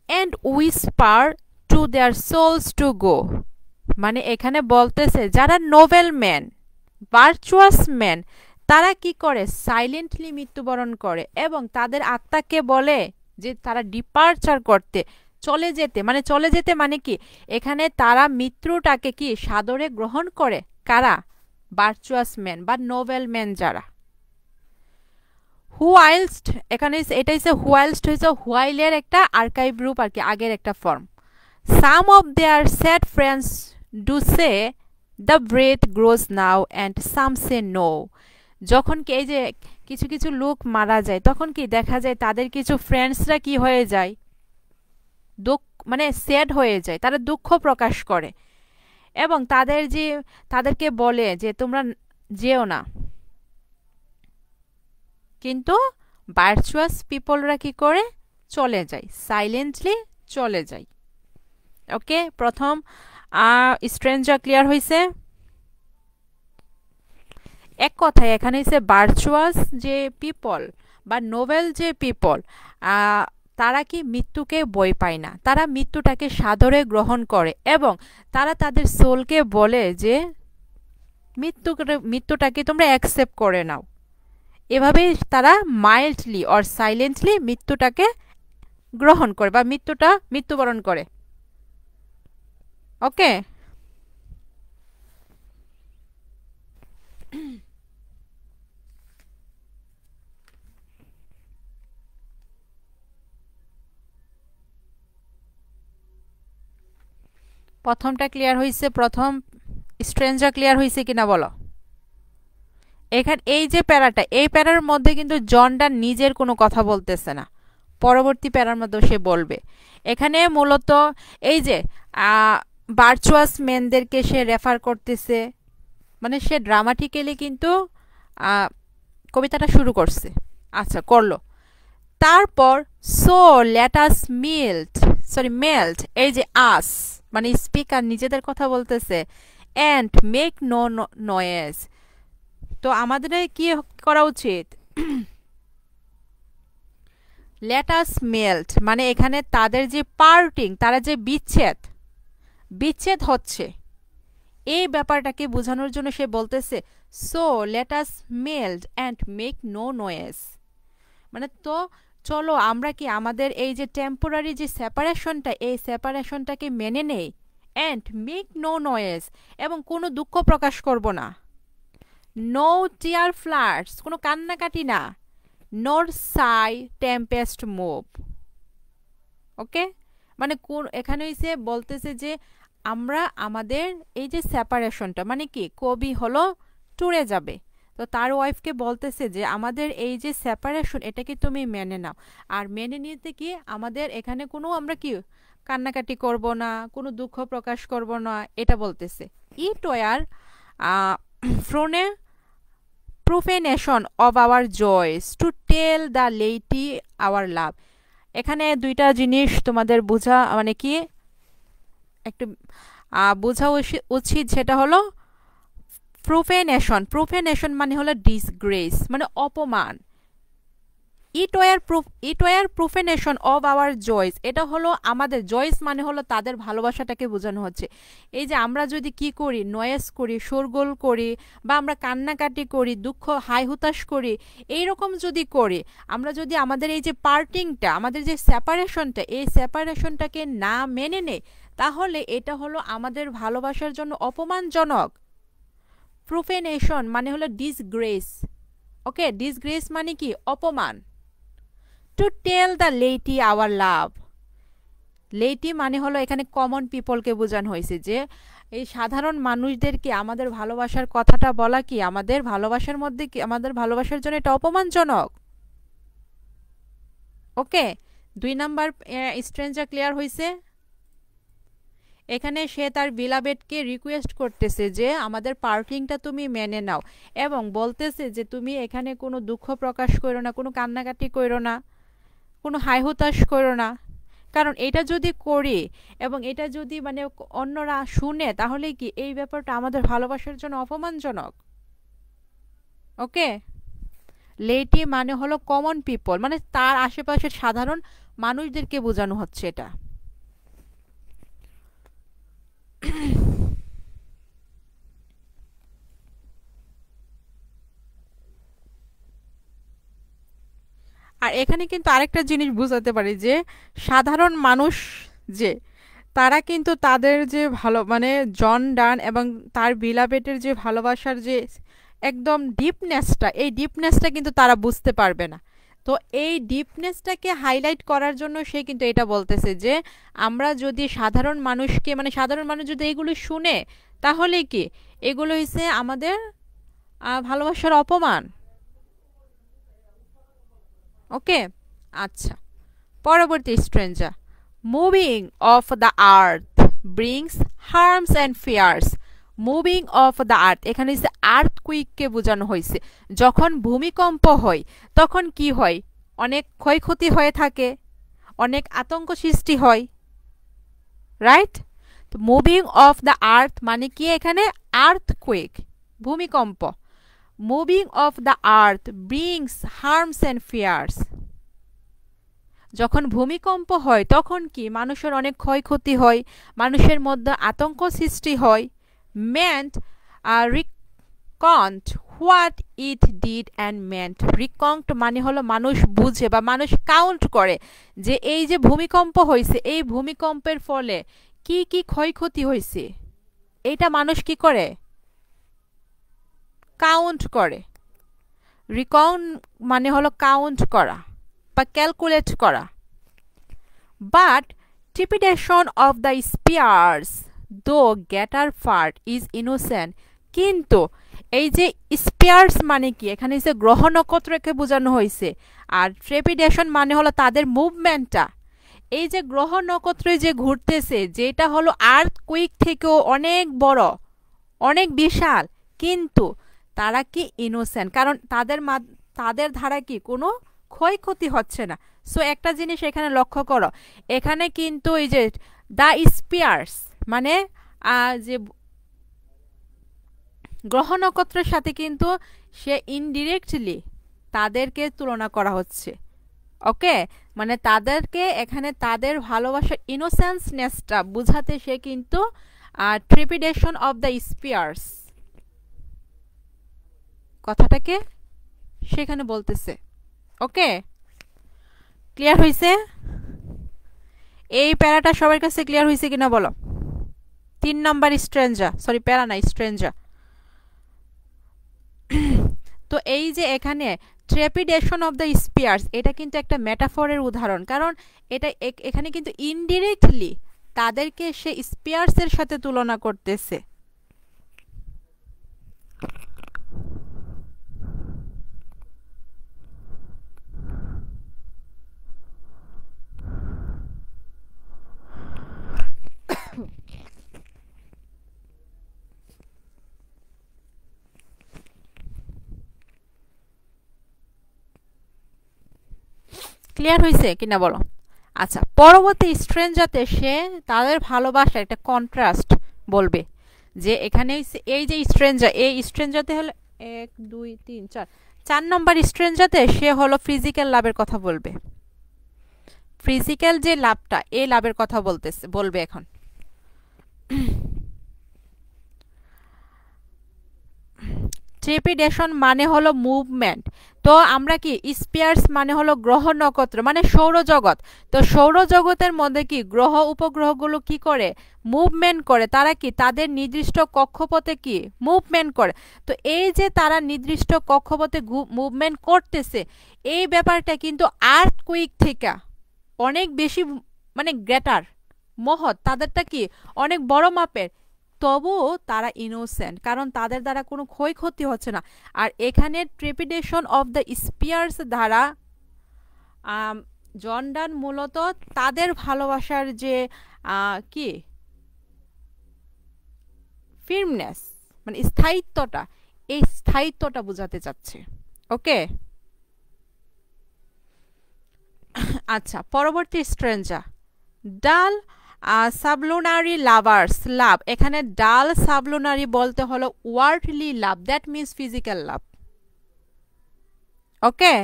And whisper to their souls to go, মানে এখানে বলতেছে যারা নোবেল ম্যান, ভার্চুয়াস ম্যান, তারা কি করে? সাইলেন্টলি মৃত্যুবরণ করে এবং তাদের আত্মাকে বলে যে তারা ডিপার্চার করতে, চলে যেতে। মানে চলে যেতে মানে কি? এখানে তারা মৃত্যুটাকে কি সাদরে গ্রহণ করে। কারা? ভার্চুয়াস ম্যান বা নোবেল ম্যান যারা। হুয়াইলস্ট, এখানে এটা হচ্ছে হুয়াইলস্ট হয়েছে হুয়াইলের একটা আর্কাইভ রূপ আর কি, আগের একটা form. Some of their sad friends do say the breath grows now and some say no. যখন কি এই যে কিছু কিছু লোক মারা যায় তখন কি দেখা যায় তাদের কিছু ফ্রেন্ডসরা কি হয়ে যায়, দুঃখ মানে স্যাড হয়ে যায়, তারা দুঃখ প্রকাশ করে এবং তাদেরকে বলে যে তোমরা যেও না, কিন্তু ভার্চুয়াস পিপলরা কি করে চলে যায়, সাইলেন্টলি চলে যায়। ওকে, প্রথম স্ট্রেঞ্জার ক্লিয়ার হয়েছে। এক কথায় এখানে হচ্ছে ভার্চুয়াস যে পিপল বা নোবেল যে পিপল, তারা কি মৃত্যুকে ভয় পায় না, তারা মৃত্যুটাকে সাদরে গ্রহণ করে এবং তারা তাদের সোলকে বলে যে মৃত্যুটাকে তোমরা অ্যাকসেপ্ট করে নাও। এভাবেই তারা মাইল্ডলি অর সাইলেন্টলি মৃত্যুটাকে গ্রহণ করে বা মৃত্যুবরণ করে। ওকে, প্রথমটা ক্লিয়ার হয়েছে, প্রথম স্ট্রেঞ্জার ক্লিয়ার হয়েছে কিনা বলো। এখানে এই যে প্যারাটা, এই প্যারার মধ্যে কিন্তু জনডান নিজের কোনো কথা বলতেছে না, পরবর্তী প্যারার মধ্যে সে বলবে। এখানে মূলত এই যে ভার্চুয়াস মেনদেরকে সে রেফার করতেছে, মানে সে ড্রামাটিক্যালি কিন্তু কবিতাটা শুরু করছে, আচ্ছা করলো। তারপর সো লেট আস মেল্ট, এই যে আস মানে স্পিকার নিজেদের কথা বলতেছে, অ্যান্ড মেক নো নয়েজ। তো আমাদের কি করা উচিত, লেট আস মেল্ট মানে এখানে তাদের যে পার্টিং, তারা যে বিচ্ছেদ হচ্ছে এই ব্যাপারটাকে বোঝানোর জন্য সে বলতেছে so let us melt and make no noise. মানে তো চলো আমরা কি আমাদের এই যে টেম্পোরারি যে সেপারেশনটা, এই সেপারেশনটাকে মেনে নেই, অ্যান্ড মেক নো নয়েজ এবং কোনো দুঃখ প্রকাশ করব না, নো টিয়ার ফ্লাডস কোনো কান্নাকাটি না, নোর সাই টেম্পেস্ট মুভ। ওকে, মানে কোন এখানে হইছে বলতেছে যে আমরা আমাদের এই যে সেপারেশনটা মানে কি কবি হলো ট্যুরে যাবে, তো তার ওয়াইফকে বলতেছে যে আমাদের এই যে সেপারেশন এটাকে তুমি মেনে নাও, আর মেনে নিতে কি আমাদের এখানে কোনো আমরা কি কান্নাকাটি করব না, কোনো দুঃখ প্রকাশ করব না, এটা বলতেছে। ইট ওয়ার ফ্রোনে profanation of our joys to tell the laity our love. এখানে দুইটা জিনিস তোমাদের বোঝা মানে কি একটু বোঝা উচিত, সেটা হলো প্রুফেনেশন মানে হলো ডিসগ্রেস মানে অপমান, it were প্রুফেনেশন of hour Joyce, এটা হলো আমাদের জয়েস মানে হলো তাদের ভালোবাসাটাকে বোঝানো হচ্ছে। এই যে আমরা যদি কি করি, নয়েস করি, শোরগোল করি, বা আমরা কান্নাকাটি করি, দুঃখ হাই হুতাশ করি, এইরকম যদি করি, আমরা যদি আমাদের এই যে পার্টিংটা, আমাদের যে সেপারেশনটা, এই সেপারেশনটাকে না মেনে নেই, তাহলে এটা হলো আমাদের ভালোবাসার জন্য অপমানজনক। প্রুফেনেশন মানে হলো ডিসগ্রেস। ওকে, ডিসগ্রেস মানে কি অপমান। To tell the laity our love, laity মানে হলো এখানে কমন পিপলকে বোঝানো হয়েছে, যে এই সাধারণ মানুষদেরকে আমাদের ভালোবাসার কথাটা বলা কি আমাদের ভালোবাসার মধ্যে কি আমাদের ভালোবাসার জন্য এটা অপমানজনক। ওকে, 2 নাম্বার স্ট্রেঞ্জার ক্লিয়ার হয়েছে। এখানে সে তার বিলাবেটকে রিকোয়েস্ট করতেছে যে আমাদের পার্টিংটা তুমি মেনে নাও এবং বলতেছে যে তুমি এখানে কোনো দুঃখ প্রকাশ করো না, কোনো কান্নাকাটি করো না, কোনো হাই হুতাশ করো না, কারণ এটা যদি করি এবং এটা যদি মানে অন্যরা শুনে তাহলে কি এই ব্যাপারটা আমাদের ভালোবাসার জন্য অপমানজনক। ওকে, লেইটি মানে হলো কমন পিপল, মানে তার আশেপাশের সাধারণ মানুষদেরকে বোঝানো হচ্ছে এটা। আর এখানে কিন্তু আরেকটা জিনিস বুঝাতে পারি যে সাধারণ মানুষ যে তারা কিন্তু তাদের যে ভালো মানে জন ডান এবং তার বিলাবেটের যে ভালোবাসার যে একদম ডিপনেসটা, এই ডিপনেসটা কিন্তু তারা বুঝতে পারবে না। তো এই ডিপনেসটাকে হাইলাইট করার জন্য সে কিন্তু এটা বলতেছে যে আমরা যদি সাধারণ মানুষকে, মানে সাধারণ মানুষ যদি এগুলো শুনে, তাহলে কি এগুলো হইছে আমাদের ভালোবাসার অপমান। ওকে, আচ্ছা, পরবর্তী stanza, moving of the earth brings harms and fears. Moving of the earth, এখানে হচ্ছে আর্থকুইককে বোঝানো হয়েছে। যখন ভূমিকম্প হয় তখন কি হয়? অনেক ক্ষয়ক্ষতি হয়ে থাকে, অনেক আতঙ্ক সৃষ্টি হয়, রাইট? তো মুভিং অফ দ্য আর্থ মানে কি? এখানে আর্থকুইক, ভূমিকম্প। Moving of the earth brings harms and fears. যখন ভূমিকম্প হয় তখন কি মানুষের অনেক ক্ষয়ক্ষতি হয়, মানুষের মধ্যে আতঙ্ক সৃষ্টি হয়। Men reckon what it did and meant. Reckon মানে হলো মানুষ বুঝে বা মানুষ কাউন্ট করে যে এই যে ভূমিকম্প হয়েছে, এই ভূমিকম্পের ফলে কি কি ক্ষয়ক্ষতি হয়েছে, এটা মানুষ কি করে? কাউন্ট করে। রিকন মানে হলো কাউন্ট করা বা ক্যালকুলেট করা। বাট ট্রিপিডেশন অফ দ্য স্পিয়ার্স দো গ্রেটার পার্ট ইজ ইনোসেন্ট। কিন্তু এই যে স্পিয়ার্স মানে কি? এখানে যে গ্রহ নক্ষত্রকে বোঝানো হয়েছে। আর ট্রেপিডেশন মানে হলো তাদের মুভমেন্টটা। এই যে গ্রহ নক্ষত্র যে ঘুরতেছে, যেটা হলো আর্থ কুইক থেকেও অনেক বড়, অনেক বিশাল, কিন্তু তারা কি ইনোসেন্ট, কারণ তাদের ধারা কি কোনো ক্ষয়ক্ষতি হচ্ছে না। সো একটা জিনিস এখানে লক্ষ্য করো, এখানে কিন্তু এই যে দ্য স্পিয়ার্স মানে যে গ্রহ নক্ষত্রের সাথে কিন্তু সে ইনডিরেক্টলি তাদেরকে তুলনা করা হচ্ছে। ওকে, মানে তাদেরকে এখানে তাদের ভালোবাসার ইনোসেন্সনেসটা বুঝাতে সে কিন্তু ট্রিপিডেশন অফ দ্য স্পিয়ার্স কথাটাকে সেখানে বলতেছে। ওকে, ক্লিয়ার হয়েছে? এই প্যারাটা সবার কাছে ক্লিয়ার হয়েছে কিনা বলো? 3 নম্বর স্ট্রেঞ্জা, সরি প্যারা না, স্ট্রেঞ্জা। তো এই যে এখানে ট্রেপিডেশন অফ দ্য স্পিয়ার্স, এটা কিন্তু একটা মেটাফরের উদাহরণ, কারণ এটা এখানে কিন্তু ইনডিরেক্টলি তাদেরকে সে স্পিয়ার্সের সাথে তুলনা করতেছে। ক্লিয়ার হয়েছে কিনা বলো? আচ্ছা, পরবর্তী স্ট্রেঞ্জাতে সে তাদের ভালোবাসার একটা কন্ট্রাস্ট বলবে, যে এখানে এই যে স্ট্রেঞ্জার, এই স্ট্রেঞ্জাতে হলো 1 2 3 4, 4 নম্বর স্ট্রেঞ্জাতে সে হলো ফিজিক্যাল লাভের কথা বলবে। ফিজিক্যাল যে লাভটা, এই লাভের কথা বলবে এখন। ট্রেপিডেশন মানে হলো মুভমেন্ট। তো আমরা কি স্পিয়ার্স মানে হলো গ্রহ নক্ষত্র, মানে সৌরজগৎ। তো সৌরজগতের মধ্যে কি গ্রহ উপগ্রহগুলো কি করে? মুভমেন্ট করে। তারা কি তাদের নির্দিষ্ট কক্ষপথে কি মুভমেন্ট করে। তো এই যে তারা নির্দিষ্ট কক্ষপথে মুভমেন্ট করতেছে, এই ব্যাপারটা কিন্তু আর্থকুইক থেকে অনেক বেশি, মানে গ্রেটার, মহৎ, তাদেরটা কি অনেক বড় মাপের। তবুও তারা ইনোসেন্ট, কারণ তাদের দ্বারা কোনো ক্ষয়ক্ষতি হচ্ছে না। আর এখানে ট্রেপিডেশন অফ দ্য স্পিয়ার্স দ্বারা জর্ডান মূলত তাদের ভালোবাসার যে কি ফিরমনেস, মানে স্থায়িত্বটা, এই স্থায়িত্বটা বোঝাতে চাচ্ছে। ওকে, আচ্ছা, পরবর্তী স্ট্রেঞ্জা, ডাল সাবলুনারি লাভার্স লাভ। এখানে ডাল সাবলুনারি বলতে হলো worldly love, that means physical love. Okay,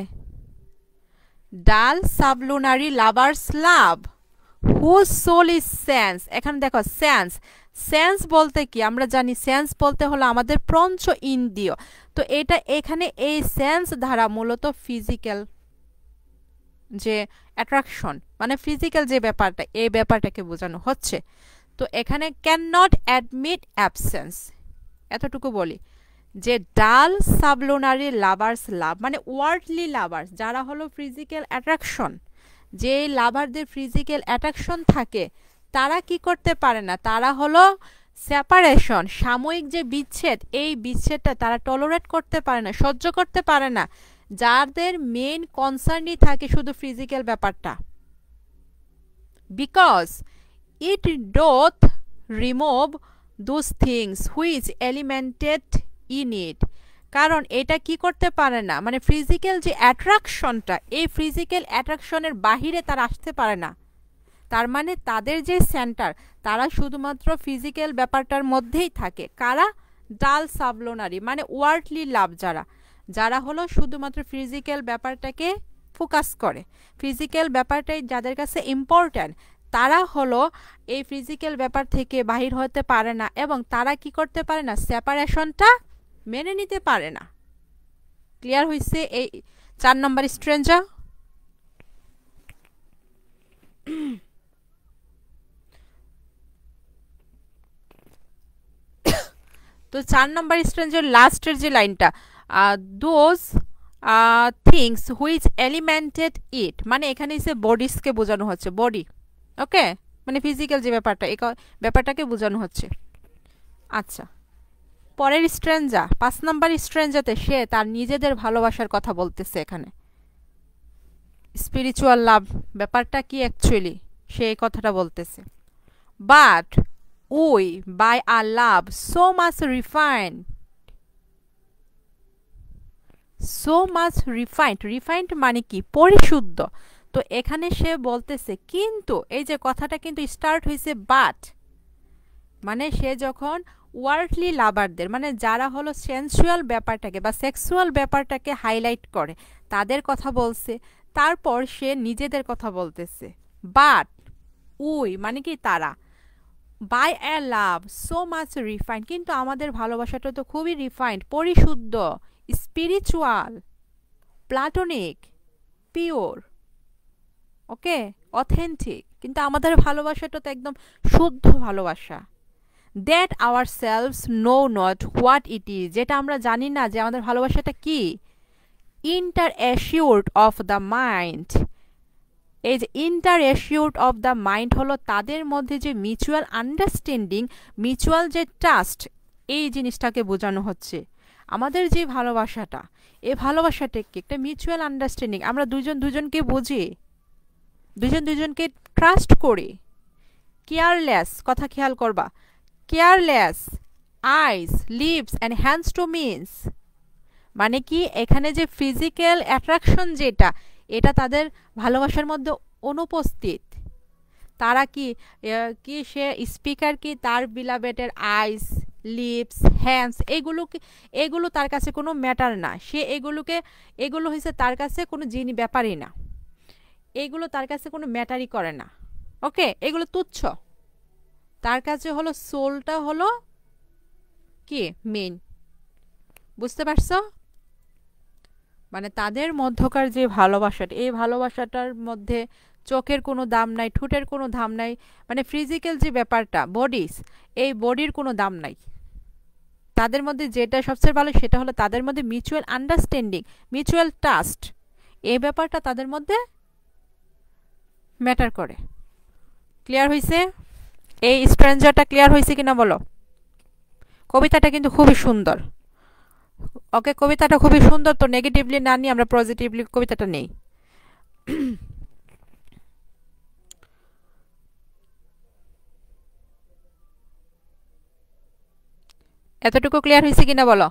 dull sublunary lovers love whose soul is sense. এখানে দেখো সেন্স, সেন্স বলতে কি আমরা জানি, সেন্স বলতে হলো আমাদের পঞ্চ ইন্দ্রিয়। তো এটা এখানে এই সেন্স দ্বারা মূলত ফিজিক্যাল যে অ্যাট্রাকশন, মানে ফিজিক্যাল যে ব্যাপারটা, এই ব্যাপারটাকে বোঝানো হচ্ছে। তো এখানে ক্যান নট অ্যাডমিট অ্যাবসেন্স, এতটুকু বলি, যে ডাল সাবলুনারি লাভার্স লাভ মানে ওয়ার্ল্ডলি লাভার্স, যারা হলো ফিজিক্যাল অ্যাট্রাকশন, যে লাভারদের ফিজিক্যাল অ্যাট্রাকশন থাকে, তারা কি করতে পারে না, তারা হলো সেপারেশন, সাময়িক যে বিচ্ছেদ, এই বিচ্ছেদটা তারা টলারেট করতে পারে না, সহ্য করতে পারে না, যাদের মেইন কনসার্নই থাকে শুধু ফিজিক্যাল ব্যাপারটা। Because it doth remove those things which elemented in it, কারণ এটা কি করতে পারে না, মানে ফিজিক্যাল যে অ্যাট্রাকশনটা, এই ফিজিক্যাল অ্যাট্রাকশনের বাহিরে তারা আসতে পারে না। তার মানে তাদের যে সেন্টার, তারা শুধুমাত্র ফিজিক্যাল ব্যাপারটার মধ্যেই থাকে। কারা? ডাল সাবলোনারি মানে ওয়ার্ল্ডলি লাভ, যারা যারা হলো শুধুমাত্র ফিজিক্যাল ব্যাপারটাকে ফোকাস করে, ফিজিক্যাল ব্যাপারটাই যাদের কাছে ইম্পর্ট্যান্ট, তারা হলো এই ফিজিক্যাল ব্যাপার থেকে বাহির হতে পারে না, এবং তারা কি করতে পারে না, সেপারেশনটা মেনে নিতে পারে না। ক্লিয়ার হয়েছে? এই 4 নম্বর স্ট্রেঞ্জার। তো 4 নম্বর স্ট্রেঞ্জের লাস্টের যে লাইনটা, দোজ থিংস হুইচ এলিমেন্টেড ইট, মানে এখানে এসে বডিসকে বোঝানো হচ্ছে, বডি, ওকে, মানে ফিজিক্যাল যে ব্যাপারটা, এই ব্যাপারটাকে বোঝানো হচ্ছে। আচ্ছা, পরের স্ট্রেঞ্জা 5 নম্বর স্ট্রেঞ্জাতে সে তার নিজেদের ভালোবাসার কথা বলতেছে। এখানে স্পিরিচুয়াল লাভ ব্যাপারটা কি অ্যাকচুয়ালি, সে এই কথাটা বলতেছে। But we by R love so much refined, so much refined, refined মানে কি, পরিশুদ্ধ। তো এখানে সে বলতেছে কিন্তু, এই যে কথাটা কিন্তু স্টার্ট হয়েছে বাট, মানে সে যখন ওয়ার্ল্ডলি লাভারদের, মানে যারা হলো সেন্সুয়াল ব্যাপারটাকে বা সেক্সুয়াল ব্যাপারটাকে হাইলাইট করে, তাদের কথা বলছে, তারপর সে নিজেদের কথা বলতেছে। বাট উই মানে কি, তারা, by a love so much refined, কিন্তু আমাদের ভালোবাসাটা তো খুবই রিফাইন্ড, পরিশুদ্ধ, spiritual, platonic, pure, okay, authentic, কিন্তু আমাদের ভালোবাসাটা তো একদম শুদ্ধ ভালোবাসা। That our selves know not what it is, যেটা আমরা জানি না যে আমাদের ভালোবাসাটা কি। Inter assured of the mind, এই যে inter assured of the mind হলো তাদের মধ্যে যে মিউচুয়াল আন্ডারস্ট্যান্ডিং, মিউচুয়াল যে ট্রাস্ট, এই জিনিসটাকে বোঝানো হচ্ছে। আমাদের যে ভালোবাসাটা, এই ভালোবাসাটা কি একটা মিউচুয়াল আন্ডারস্ট্যান্ডিং, আমরা দুজন দুজনকে বুঝি, দুজন দুজনকে ট্রাস্ট করি। কেয়ারলেস, কথা খেয়াল করবা, careless eyes lips and hands to miss, মানে কি এখানে যে ফিজিক্যাল অ্যাট্রাকশন যেটা, এটা তাদের ভালোবাসার মধ্যে অনুপস্থিত। তারা কি কি সে স্পিকার কি তার বিলাবেটের আইস, লিপস, হ্যান্ডস, এগুলো তার কাছে কোনো ম্যাটার না, সে এগুলো হয়েছে তার কাছে কোনো ব্যাপারই না, এগুলো তার কাছে কোনো ম্যাটারই করে না, ওকে, এগুলো তুচ্ছ। তার কাছে হলো সোলটা হলো কি মেইন, বুঝতে পারছো? মানে তাদের মধ্যকার যে ভালোবাসাটা, এই ভালোবাসাটার মধ্যে চোখের কোনো দাম নাই, ঠোঁটের কোনো দাম নাই, মানে ফিজিক্যাল যে ব্যাপারটা, বডিস, এই বডির কোনো দাম নাই। তাদের মধ্যে যেটা সবচেয়ে ভালো সেটা হলো তাদের মধ্যে মিউচুয়াল আন্ডারস্ট্যান্ডিং, মিউচুয়াল ট্রাস্ট, এই ব্যাপারটা তাদের মধ্যে ম্যাটার করে। ক্লিয়ার হয়েছে? এই স্ট্রেঞ্জারটা ক্লিয়ার হয়েছে কিনা বলো? কবিতাটা কিন্তু খুবই সুন্দর, ওকে, কবিতাটা খুবই সুন্দর। তো নেগেটিভলি না নিয়ে আমরা পজিটিভলি কবিতাটা নেই। এতটুকু ক্লিয়ার হয়েছে কিনা বলো?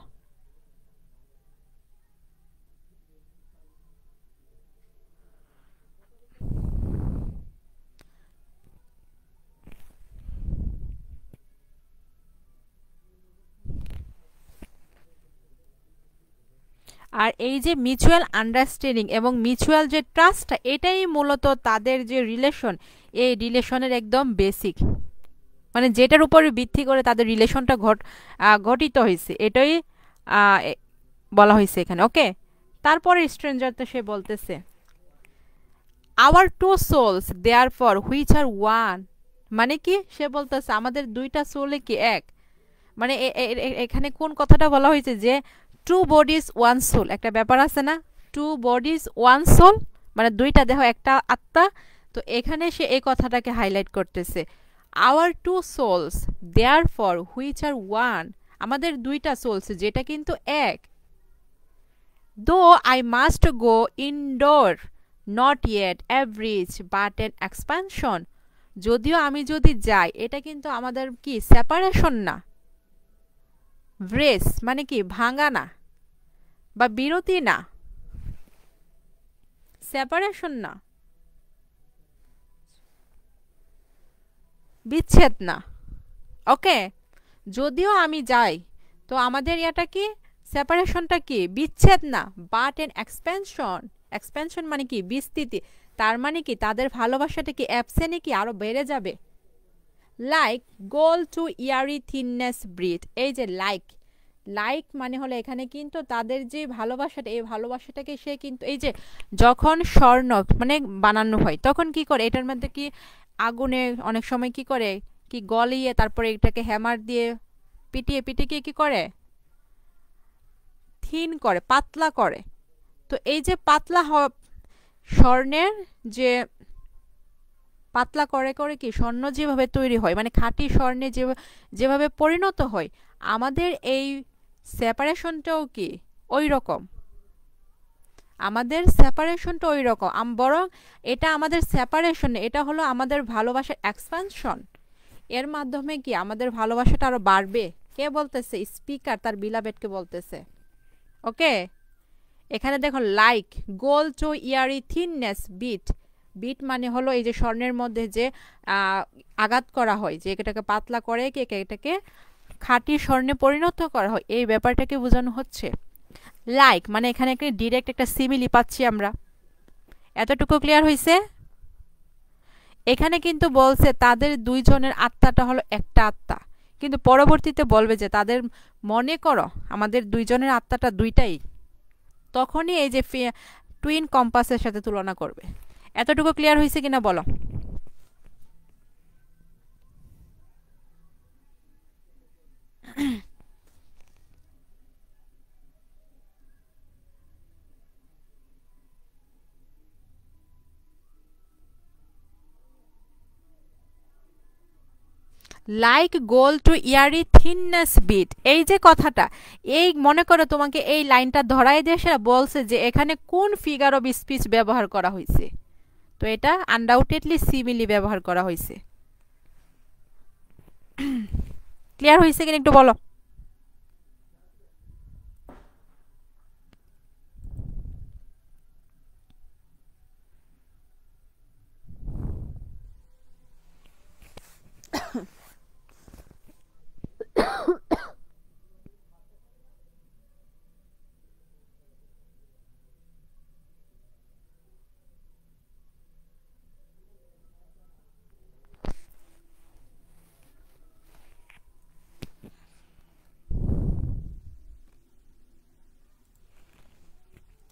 আর এই যে মিউচুয়াল আন্ডারস্ট্যান্ডিং এবং মিউচুয়াল যে ট্রাস্টটা, এটাই মূলত তাদের যে রিলেশন, এই রিলেশনের একদম বেসিক, মানে যেটার উপরে ভিত্তি করে তাদের রিলেশনটা গঠিত হয়েছে, এটাই বলা হয়েছে এখানে, ওকে। তারপরে স্ট্রেঞ্জার তো সে বলতেছে, our two souls therefore which are one, মানে কি সে বলতেছে আমাদের দুইটা সোলে কি এক, মানে এখানে কোন কথাটা বলা হয়েছে যে টু বডিজ ওয়ান সোল, একটা ব্যাপার আছে না, টু বডিজ ওয়ান সোল, মানে দুইটা দেহ একটা আত্মা। তো এখানে সে এই কথাটাকে হাইলাইট করতেছে, our two souls therefore which are one, আমাদের দুইটা সোলস যেটা কিন্তু এক, though I must go endure not yet average but an expansion, যদিও আমি যদি যাই, এটা কিন্তু আমাদের কি সেপারেশন না, ব্রেস মানে কি ভাঙা না বা বিরতি না, সেপারেশন না, বিচ্ছেদ না। ওকে, যদিও আমি যাই, তো আমাদের এটা কি সেপারেশনটা কি বিচ্ছেদ না, বাট এন এক্সপেনশন, এক্সপেনশন মানে কি বিস্তৃতি, তার মানে কি তাদের ভালোবাসাটা কি অ্যাবসেনে কি আরো বেড়ে যাবে। লাইক গোল টু ইয়ারি থিননেস ব্রিথ, এই যে লাইক, লাইক মানে হলো এখানে কিন্তু তাদের যে ভালোবাসাটা, এই ভালোবাসাটাকে সে কিন্তু এই যে যখন স্বর্ণ মানে বানানো হয় তখন কি করে, এটার মধ্যে কি আগুনে অনেক সময় কি করে, কি গলিয়ে তারপরে এটাকে হ্যামার দিয়ে পিটিয়ে পিটিয়ে কি করে থিন করে, পাতলা করে। তো এই যে পাতলা স্বর্ণের যে পাতলা করে করে কি স্বর্ণ যেভাবে তৈরি হয়, মানে খাঁটি স্বর্ণে যেভাবে পরিণত হয়, আমাদের এই সেপারেশনটাও কি ওই রকম, আমাদের সেপারেশনটা ওই রকম, বরং এটা আমাদের সেপারেশন, এটা হলো আমাদের ভালোবাসার এক্সপানশন, এর মাধ্যমে কি আমাদের ভালোবাসাটা আরো বাড়বে। কে বলতেছে? স্পিকার তার বিলাবেটকে বলতেছে। ওকে, এখানে দেখো লাইক গোল টু ইয়ারি থিননেস বিট, বিট মানে হলো এই যে স্বর্ণের মধ্যে যে আঘাত করা হয়, যে এটাকে পাতলা করে কে এটাকে খাঁটি স্বর্ণে পরিণত করা হয়, এই ব্যাপারটাকে বোঝানো হচ্ছে। লাইক মানে এখানে একটা ডিরেক্ট একটা সিমিলি পাচ্ছি আমরা। এতটুকু ক্লিয়ার হয়েছে? এখানে কিন্তু বলছে তাদের দুইজনের আত্মাটা হলো একটা আত্মা, কিন্তু পরবর্তীতে বলবে যে তাদের মনে করো আমাদের দুইজনের আত্মাটা দুইটাই, তখনই এই যে টুইন কম্পাসের সাথে তুলনা করবে। এতটুকু ক্লিয়ার হয়েছে কিনা বলো? লাইক গোল টু ইয়ারি থিননেস বিট, এই যে কথাটা, এই মনে করো তোমাকে এই লাইনটা ধরাই দিয়ে সেটা বলছে যে এখানে কোন ফিগার অফ স্পিচ ব্যবহার করা হয়েছে, তো এটা আনডাউটেডলি সিমিলি ব্যবহার করা হয়েছে। ক্লিয়ার হয়েছে কিনা একটু বলো?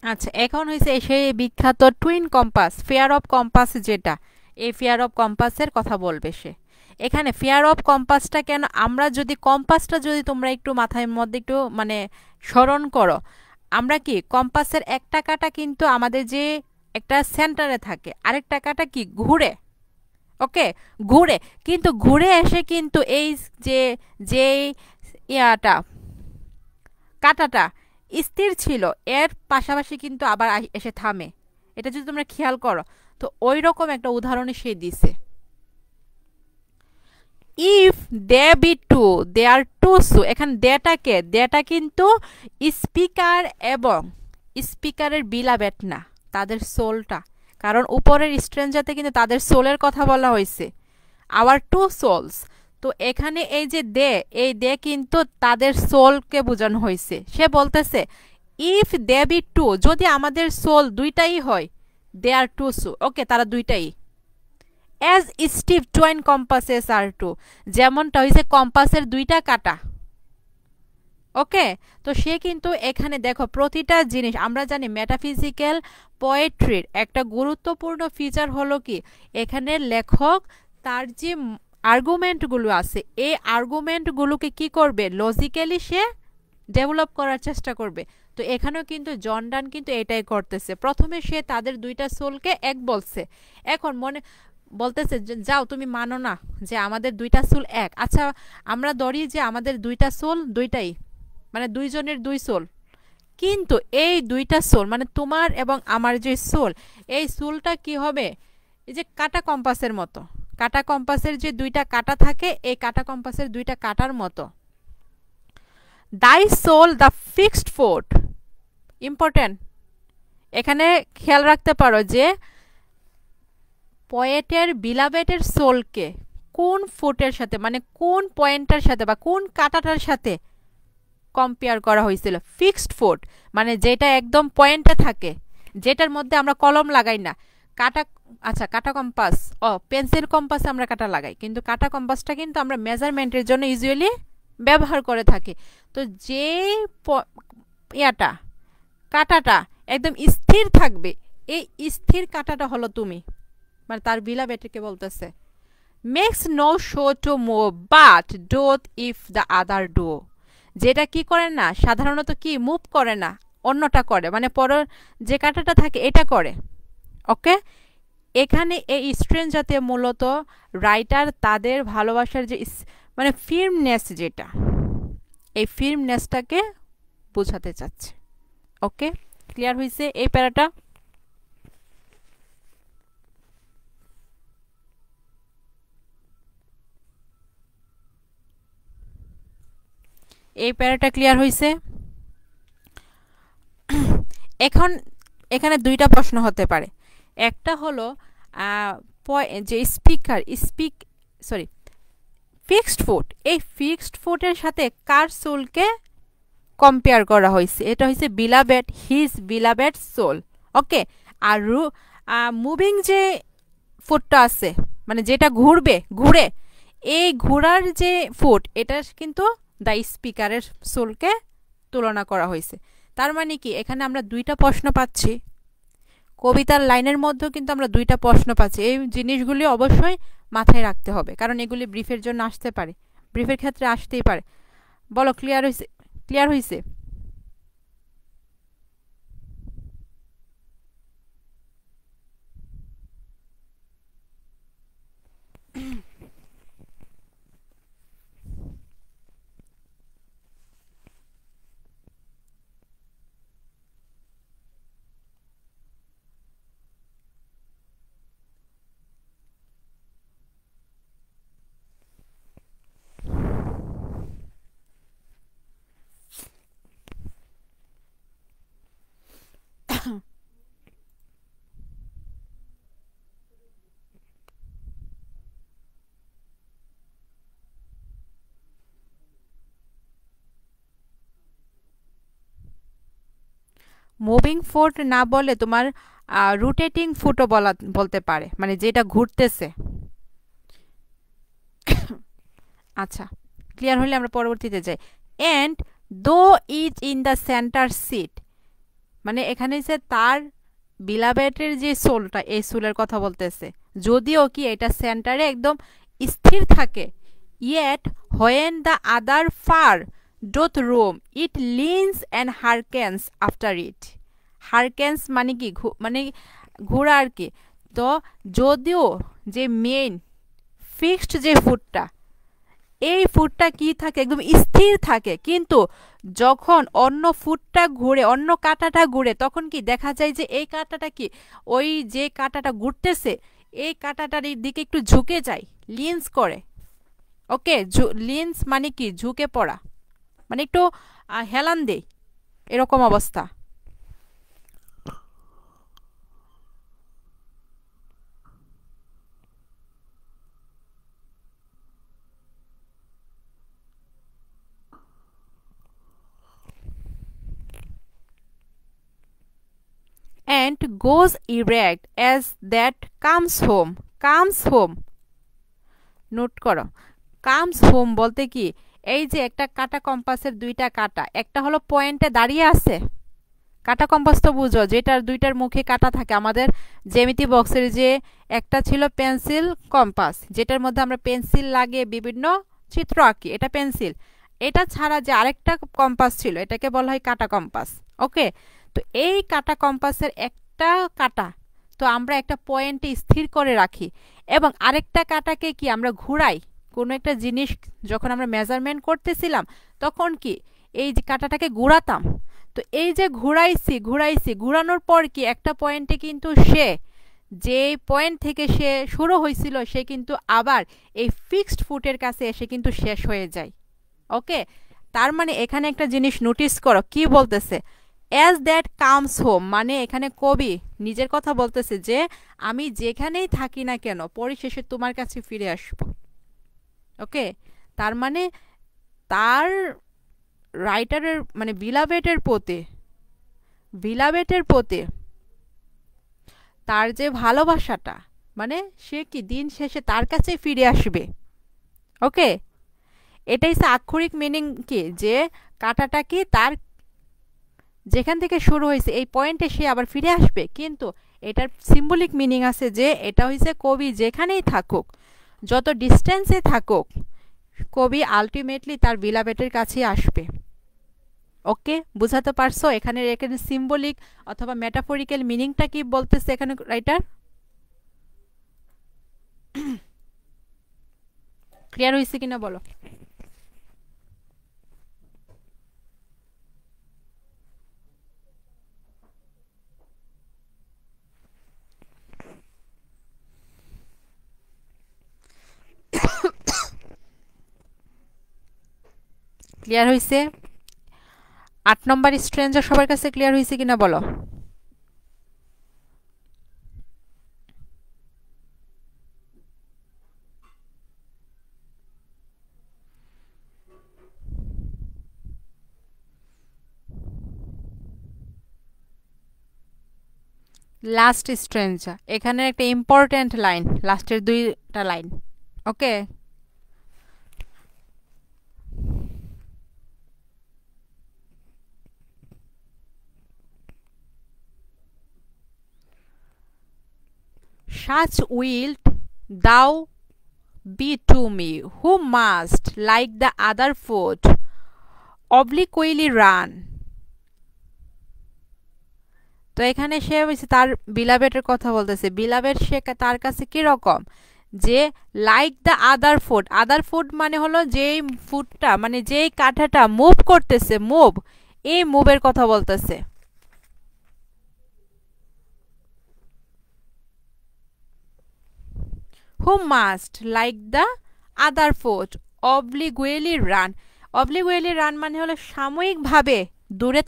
আচ্ছা, এখন হয়েছে সেই বিখ্যাত twin compass, fair of compass, যেটা এই ফেয়ার অফ কম্পাসের কথা বলবে সে। এখানে ফেয়ার অফ কম্পাসটা কেন, আমরা যদি কম্পাসটা যদি তোমরা একটু মাথায় মধ্যে একটু মানে স্মরণ করো, আমরা কি কম্পাসের একটা কাঁটা কিন্তু আমাদের যে একটা সেন্টারে থাকে, আরেকটা কাঁটা কি ঘুরে, ওকে ঘুরে, কিন্তু ঘুরে এসে কিন্তু এই যে যে ইয়াটা কাঁটাটা স্থির ছিল, এর পাশাপাশি কিন্তু আবার এসে থামে, এটা যদি তোমরা খেয়াল করো, তো ওই রকম একটা উদাহরণে সে দিছে। If they be two they are two so, এখানে দেটাকে, দেটা কিন্তু স্পিকার এবং স্পিকারের বিলাবেট না, তাদের সোলটা, কারণ উপরের স্ট্রেঞ্জাতে কিন্তু তাদের সোলের কথা বলা হয়েছে, আওয়ার টু সোলস। তো এখানে এই যে দে, এই দে কিন্তু তাদের সোলকে বোঝানো হয়েছে। সে বলতেছে ইফ দে বি টু, যদি আমাদের সোল দুইটাই হয়, দে আর টু সু, ওকে তারা দুইটাই, অ্যাজ স্টিভ টুইন কম্পাসেস আর টু, যেমনটা হয়েছে কম্পাসের দুইটা কাটা। ওকে, তো সে কিন্তু এখানে দেখো প্রতিটা জিনিস, আমরা জানি মেটাফিজিক্যাল পোয়েট্রির একটা গুরুত্বপূর্ণ ফিচার হলো কি, এখানে লেখক তার যে আর্গুমেন্টগুলো আছে, এই আর্গুমেন্টগুলোকে কি করবে, লজিক্যালি সে ডেভেলপ করার চেষ্টা করবে। তো এখানেও কিন্তু জন ডান কিন্তু এটাই করতেছে। প্রথমে সে তাদের দুইটা সোলকে এক বলছে, এখন বলতেছে যাও তুমি মানো না যে আমাদের দুইটা সোল এক। আচ্ছা আমরা ধরি যে আমাদের দুইটা সোল দুইটাই, মানে দুইজনের দুই সোল, কিন্তু এই দুইটা সোল মানে তোমার এবং আমার যে সোল, এই সোলটা কি হবে, এই যে কাটা কম্পাসের মতো, কাটা কম্পাসের যে দুইটা কাটা থাকে, এই কাটা কম্পাসের দুইটা কাটার মতো। Thy soul the fixed foot, important, এখানে খেয়াল রাখতে পারো যে পয়েটের বিলাবেটের সোলকে কোন ফুটের সাথে, মানে কোন পয়েন্টটার সাথে বা কোন কাটাটার সাথে কম্পেয়ার করা হয়েছিল। ফিক্সড ফুট মানে যেটা একদম পয়েন্টে থাকে, যেটার মধ্যে আমরা কলম লাগাই না। কাটা, আচ্ছা কাটা কম্পাস, পেন্সিল কম্পাসে আমরা কাটা লাগাই, কিন্তু কাটা কম্পাসটা কিন্তু আমরা মেজারমেন্টের জন্য ইউজুয়ালি ব্যবহার করে থাকি। তো যে ইয়াটা কাটাটা একদম স্থির থাকবে, এই স্থির কাটাটা হলো তুমি, মানে তার বিলাবেটকে বলতেছে makes no show to move but doth if the other do, যেটা কি করে না সাধারণত কি মুভ করে না, অন্যটা করে, মানে পর যে কাটাটা থাকে এটা করে। ওকে, এখানে এই স্ট্রেন জাতীয় মূলত রাইটার তাদের ভালোবাসার যে মানে ফির্মনেস, যেটা এই ফির্মনেসটাকে বোঝাতে চাচ্ছে। ওকে, ক্লিয়ার হয়েছে এই প্যারাটা? এই প্যারাটা ক্লিয়ার হয়েছে? এখন এখানে দুইটা প্রশ্ন হতে পারে, একটা হলো যে ফিক্সড ফুট, এই ফিক্সড ফুটের সাথে কার সোলকে কম্পেয়ার করা হয়েছে, এটা হয়েছে beloved, his beloved soul. Okay, আর মুভিং যে ফুটটা আছে, মানে যেটা ঘুরে, এই ঘোরার যে ফুট, এটা কিন্তু দ্য স্পিকারের সোলকে তুলনা করা হয়েছে। তার মানে কি এখানে আমরা দুইটা প্রশ্ন পাচ্ছি, কবিতার লাইনের মধ্যেও কিন্তু আমরা দুইটা প্রশ্ন পাচ্ছি। এই জিনিসগুলি অবশ্যই মাথায় রাখতে হবে, কারণ এগুলি ব্রিফের জন্য আসতে পারে, ব্রিফের ক্ষেত্রে আসতেই পারে। বলো ক্লিয়ার হয়েছে? ক্লিয়ার হয়েছে? মুভিং ফুট না বলে তোমার রোটেটিং ফুটও বলতে পারে, মানে যেটা ঘুরতেছে। আচ্ছা, ক্লিয়ার হলে আমরা পরবর্তীতে যাই। And though is in the centre sit, মানে এখানে যে তার বিলাবেটের যে সোলটা, এই সোলের কথা বলতেছে, যদিও কি এটা সেন্টারে একদম স্থির থাকে, yet when the other far doth roam it leans and hearkens after it. Hearkens মানে কি, মানে ঘোরা আর কি। তো যদিও যে মেইন ফিক্সড যে ফুটটা, এই ফুটটা কি থাকে, একদম স্থির থাকে, কিন্তু যখন অন্য ফুটটা ঘুরে, অন্য কাঁটাটা ঘুরে, তখন কি দেখা যায় যে এই কাঁটাটা কি, ওই যে কাঁটাটা ঘুরতেছে এই কাঁটাটার দিকে একটু ঝুঁকে যায়, লিন্স করে। ওকে, লিন্স মানে কি ঝুঁকে পড়া, মানে একটু হেলান দেয়, এরকম অবস্থা। and goes erect as that comes home. comes home, note করো, কামস হোম বলতে কি, এই যে একটা কাটা কম্পাসের দুইটা কাটা, একটা হলো পয়েন্টে দাঁড়িয়ে আছে, কাটা কম্পাস তো বুঝো, যেটার দুইটার মুখে কাটা থাকে। আমাদের জ্যামিতি বক্সের যে একটা ছিল পেন্সিল কম্পাস, যেটার মধ্যে আমরা পেন্সিল লাগিয়ে বিভিন্ন চিত্র আঁকি, এটা পেন্সিল। এটা ছাড়া যে আরেকটা কম্পাস ছিল, এটাকে বলা হয় কাটা কম্পাস। ওকে, তো এই কাটা কম্পাসের একটা কাটা তো আমরা একটা পয়েন্টে স্থির করে রাখি, এবং আরেকটা কাটাকে কি আমরা ঘুরাই। কোনো একটা জিনিস যখন আমরা মেজারমেন্ট করতেছিলাম, তখন কি এই যে কাটাটাকে ঘুরাতাম। তো এই যে ঘুরাইছি ঘুরাইছি, ঘুরানোর পর কি একটা পয়েন্টে কিন্তু সে যে পয়েন্ট থেকে সে শুরু হয়েছিল, সে কিন্তু আবার এই ফিক্সড ফুটের কাছে এসে কিন্তু শেষ হয়ে যায়। ওকে, তার মানে এখানে একটা জিনিস নোটিস করো, কি বলতেছে, অ্যাজ দ্যাট কামস হোম, মানে এখানে কবি নিজের কথা বলতেছে যে আমি যেখানেই থাকি না কেন পরিশেষে তোমার কাছে ফিরে আসবো। ওকে, তার মানে তার রাইটারের মানে বিলাবেটের প্রতি তার যে ভালোবাসাটা, মানে সে কি দিন শেষে তার কাছে ফিরে আসবে। ওকে, এটাই আক্ষরিক মিনিং, কি যে কাটাটা কি তার যেখান থেকে শুরু হয়েছে এই পয়েন্টে সে আবার ফিরে আসবে। কিন্তু এটার সিম্বলিক মিনিং আছে যে এটা হয়েছে কবি যেখানেই থাকুক, যত ডিস্টেন্সে থাকুক, কবি আলটিমেটলি তার বিলাবেটের কাছেই আসবে। ওকে, বুঝাতে পারছো এখানে এখানে সিম্বলিক অথবা মেটাফরিক্যাল মিনিংটা কি বলতেছে এখানে রাইটার? ক্লিয়ার হয়েছে কিনা বলো? ক্লিয়ার হয়েছে? 8 নম্বর স্ট্রেঞ্জার সবার কাছে ক্লিয়ার হয়েছে কিনা বলো? লাস্ট স্ট্রেঞ্জার, এখানে একটা ইম্পর্টেন্ট লাইন, লাস্টের দুইটা line. Okay, such wilt thou be to me, who must, like the other foot, obliquely run. তো এখানে সে তার বিলাবেটের কথা বলতেছে। বিলাবেট সে তার কাছে কিরকম, যে লাইক দ্য আদার ফুড মানে হলো যেই ফুডটা মানে যেই কাঁটাটা মুভ করতেছে, এই মুভের কথা বলতেছে। who must like the other foot obliquely run, মানে হলো সাময়িকভাবে দূরে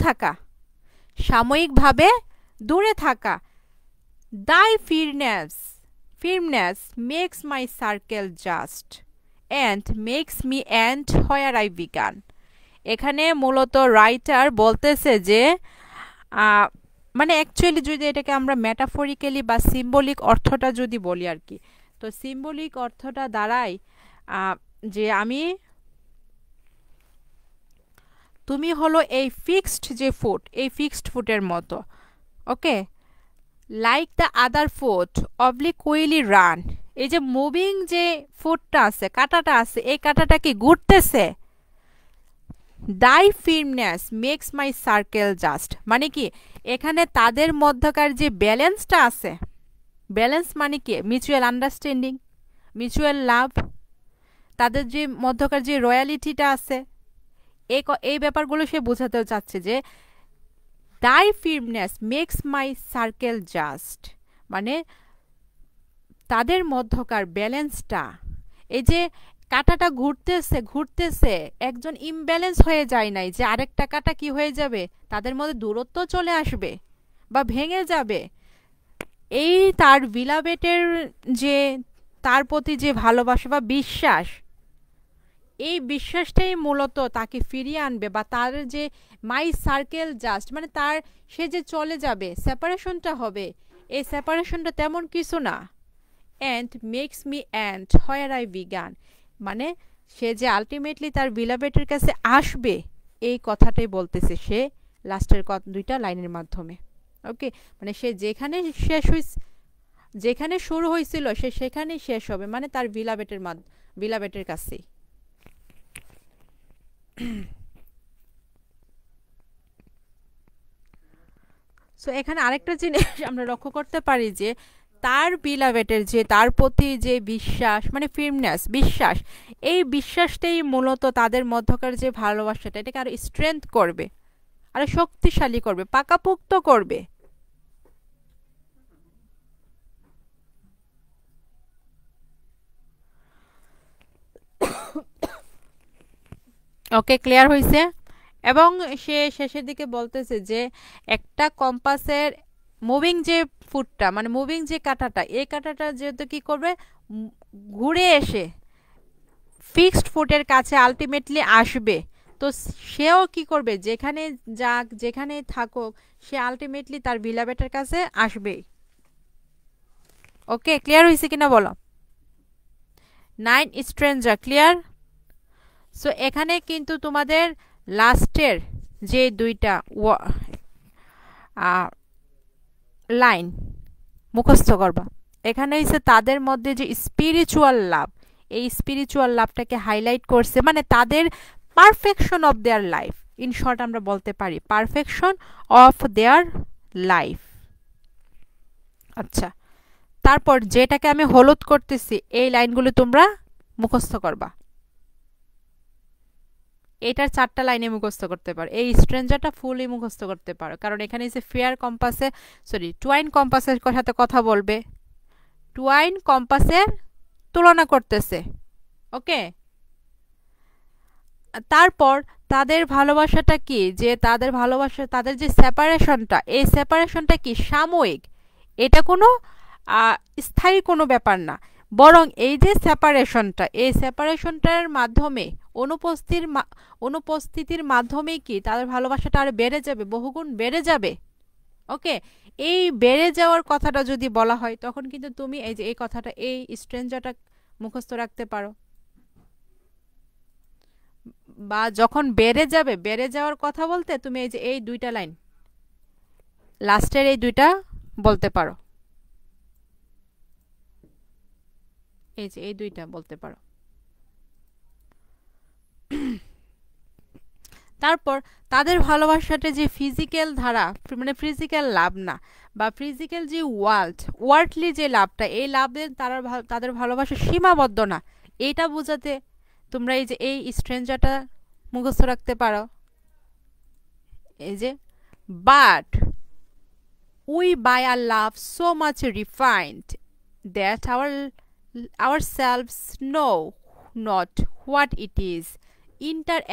থাকা, thy firmness makes my circle just and makes me end where I began. এখানে মূলত রাইটার বলতেছে যে মানে অ্যাকচুয়ালি যদি এটাকে আমরা মেটাফরিক্যালি বা সিম্বলিক অর্থটা যদি বলি আর কি, তো সিম্বলিক অর্থটা দাঁড়ায় যে তুমি হলো এই ফিক্সড যে ফুট, এই ফিক্সড ফুটের মতো। Okay, like the other foot obliquely run, এই যে মুভিং যে ফুটটা আছে, কাঁটাটা আছে, এই কাঁটাটা কি ঘুরতেছে। দাই ফিরনেস মেক্স মাই সার্কেল জাস্ট, মানে কি এখানে তাদের মধ্যকার যে ব্যালেন্সটা আছে, ব্যালেন্স মানে কি মিউচুয়াল আন্ডারস্ট্যান্ডিং, মিউচুয়াল লাভ, তাদের যে মধ্যকার যে রয়্যালিটিটা আছে, এই ব্যাপারগুলো সে বোঝাতে চাচ্ছে যে দাই ফিরনেস মেক্স মাই সার্কেল জাস্ট, মানে তাদের মধ্যকার ব্যালেন্সটা, এই যে কাঁটাটা ঘুরতেছে একজন ইমব্যালেন্স হয়ে যায় নাই, যে আরেকটা কাঁটা কি হয়ে যাবে, তাদের মধ্যে দূরত্ব চলে আসবে বা ভেঙে যাবে। এই তার বিলাবেটের যে তার প্রতি যে ভালোবাসা বা বিশ্বাস, এই বিশ্বাসটাই মূলত তাকে ফিরিয়ে আনবে, বা তার যে মাই সার্কেল জাস্ট মানে তার সে যে চলে যাবে, সেপারেশনটা হবে, এই সেপারেশনটা তেমন কিছু না। And makes me and where I began, মানে সে যে আলটিমেটলি তার বিলাবেটের কাছে আসবে, এই কথাটাই বলতেছে সে লাস্টের দুইটা লাইনের মাধ্যমে। ওকে, মানে সে যেখানে শেষ যেখানে শুরু হয়েছিল সে সেখানেই শেষ হবে, মানে তার বিলাবেটের কাছেই। সো এখানে আরেকটা জিনিস আমরা লক্ষ্য করতে পারি যে তার বিলাবেটের যে তার প্রতি যে বিশ্বাস, মানে ফিরনেস, বিশ্বাস, এই বিশ্বাসটাই মূলত তাদের মধ্যকার যে ভালোবাসাটা এটাকে আরো স্ট্রেংথ করবে, আরো শক্তিশালী করবে, পাকাপোক্ত করবে। ওকে, ক্লিয়ার হয়েছে? এবং সে শেষের দিকে বলতেছে যে একটা কম্পাসের মুভিং যে ফুটটা, মানে মুভিং যে কাঁটাটা, এই কাঁটাটা যেহেতু কি করবে, ঘুরে এসে ফিক্সড ফুটের কাছে আলটিমেটলি আসবে। তো সেও কি করবে, যেখানে যাক যেখানে থাকুক, সে আলটিমেটলি তার বিলাবেটের কাছে আসবেই। ওকে, ক্লিয়ার হয়েছে কিনা বলো? 9 স্ট্রেঞ্জার, ক্লিয়ার? সো এখানে কিন্তু তোমাদের লাস্টের যে দুইটা লাইন মুখস্থ করবা। এখানে হচ্ছে তাদের মধ্যে যে স্পিরিচুয়াল লাভ, এই স্পিরিচুয়াল লাভটাকে হাইলাইট করছে, মানে তাদের perfection of their life. In short আমরা বলতে পারি পারফেকশন অফ দেয়ার লাইফ। আচ্ছা, তারপর যেটাকে আমি হলুদ করতেছি এই লাইনগুলো তোমরা মুখস্থ করবা। এটার 4টা লাইনে মুখস্থ করতে পারো, এই স্ট্রেঞ্জারটা ফুলি মুখস্থ করতে পারো, কারণ এখানে যে ফেয়ার কম্পাসে টুয়াইন কম্পাসের সাথে কথা বলবে, টুয়াইন কম্পাসের তুলনা করতেছে। ওকে, তারপর তাদের ভালোবাসাটা কি, যে তাদের ভালোবাসা, তাদের যে সেপারেশনটা, এই সেপারেশনটা কি সাময়িক, এটা কোনো স্থায়ী কোনো ব্যাপার না, বরং এই যে সেপারেশনটা, এই সেপারেশনটার মাধ্যমে অনুপস্থিতির মাধ্যমে কি তাদের ভালোবাসাটা আরো বেড়ে যাবে, বহুগুণ বেড়ে যাবে। ওকে, এই বেড়ে যাওয়ার কথাটা যদি বলা হয় তখন কিন্তু তুমি এই যে এই কথাটা, এই স্ট্রেঞ্জারটা মুখস্থ রাখতে পারো, বা যখন বেড়ে যাবে, বেড়ে যাওয়ার কথা বলতে তুমি এই যে এই দুইটা লাইন লাস্টের এই দুইটা বলতে পারো, এই যে এই দুইটা বলতে পারো। তারপর তাদের ভালোবাসাটা যে ফিজিক্যাল ধারা, মানে ফিজিক্যাল লাভ না, বা ফিজিক্যাল যে ওয়ার্ল্ডলি যে লাভটা, এই লাভের তাদের ভালোবাসা সীমাবদ্ধ না, এইটা বোঝাতে তোমরা এই যে এই স্ট্রেঞ্জারটা মুখস্থ রাখতে পারো। এই যে but we by R love so much refined that ourselves know not what it is,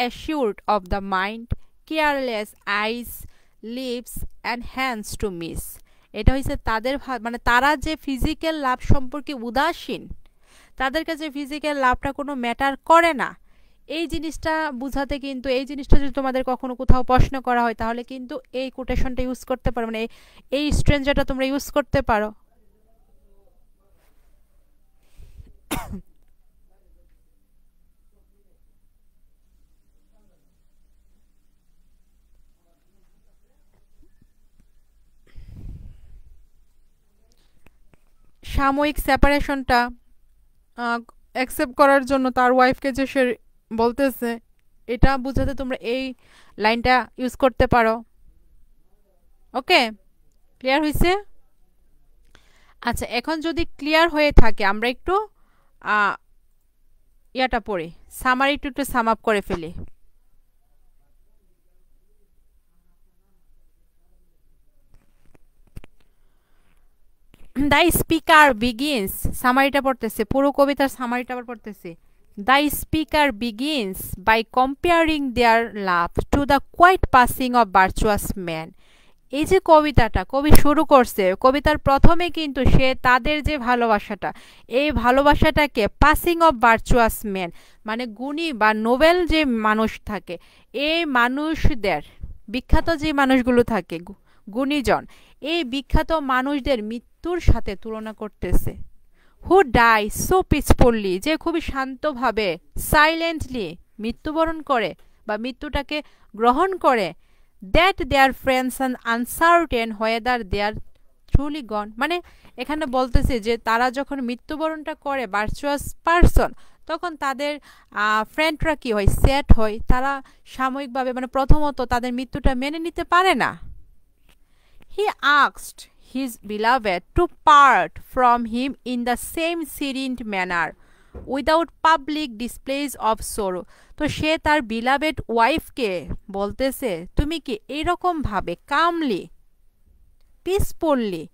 assured of the mind, careless eyes, lips and hands to miss। এটা হচ্ছে তাদের মানে তারা যে ফিজিক্যাল লাভ সম্পর্কে উদাসীন, তাদের কাছে ফিজিক্যাল লাভটা কোনো ম্যাটার করে না, এই জিনিসটা বুঝাতে কিন্তু, এই জিনিসটা যদি তোমাদের কখনো কোথাও প্রশ্ন করা হয় তাহলে কিন্তু এই কোটেশনটা ইউজ করতে পারো, মানে এই স্ট্রেঞ্জারটা তোমরা ইউজ করতে পারো। সাময়িক সেপারেশনটা অ্যাকসেপ্ট করার জন্য তার ওয়াইফকে যে সে বলতেছে, এটা বুঝাতে তোমরা এই লাইনটা ইউজ করতে পারো। ওকে, ক্লিয়ার হয়েছে? আচ্ছা, এখন যদি ক্লিয়ার হয়ে থাকে আমরা একটু ইয়াটা পড়ি, সামারি একটু সাম আপ করে ফেলি। দ্য স্পিকার বিগিনস, সামারিটা পড়তেছে, পুরো কবিতার সামারিটা আবার পড়তেছে। The speaker begins by comparing their love to the quiet passing of virtuous man. এই যে কবিতাটা কবি শুরু করছে, কবিতার প্রথমে কিন্তু সে তাদের যে ভালোবাসাটা, এই ভালোবাসাটাকে পাসিং অফ ভার্চুয়াস ম্যান, মানে গুণী বা নোবেল যে মানুষ থাকে, এই মানুষদের, বিখ্যাত যে মানুষগুলো থাকে গুণীজন, এই বিখ্যাত মানুষদের মৃত্যুর সাথে তুলনা করতেছে। হু ডাই সো পিসফুলি, যে খুবই শান্তভাবে সাইলেন্টলি মৃত্যুবরণ করে বা মৃত্যুটাকে গ্রহণ করে, that their friends are uncertain whether they are truly gone। মানে এখানে বলতেছে যে তারা যখন মৃত্যুবরণটা করে ভার্চুয়াস পারসন, তখন তাদের ফ্রেন্ডরা কি হয়, সেট হয়, তারা সাময়িকভাবে মানে প্রথমত তাদের মৃত্যুটা মেনে নিতে পারে না। He asked his beloved to part from him in the same serene manner without public displays of sorrow। তো সে তার বিলাভেড ওয়াইফকে বলতেছে তুমি কি এইরকম ভাবে কামলি পিসফুললি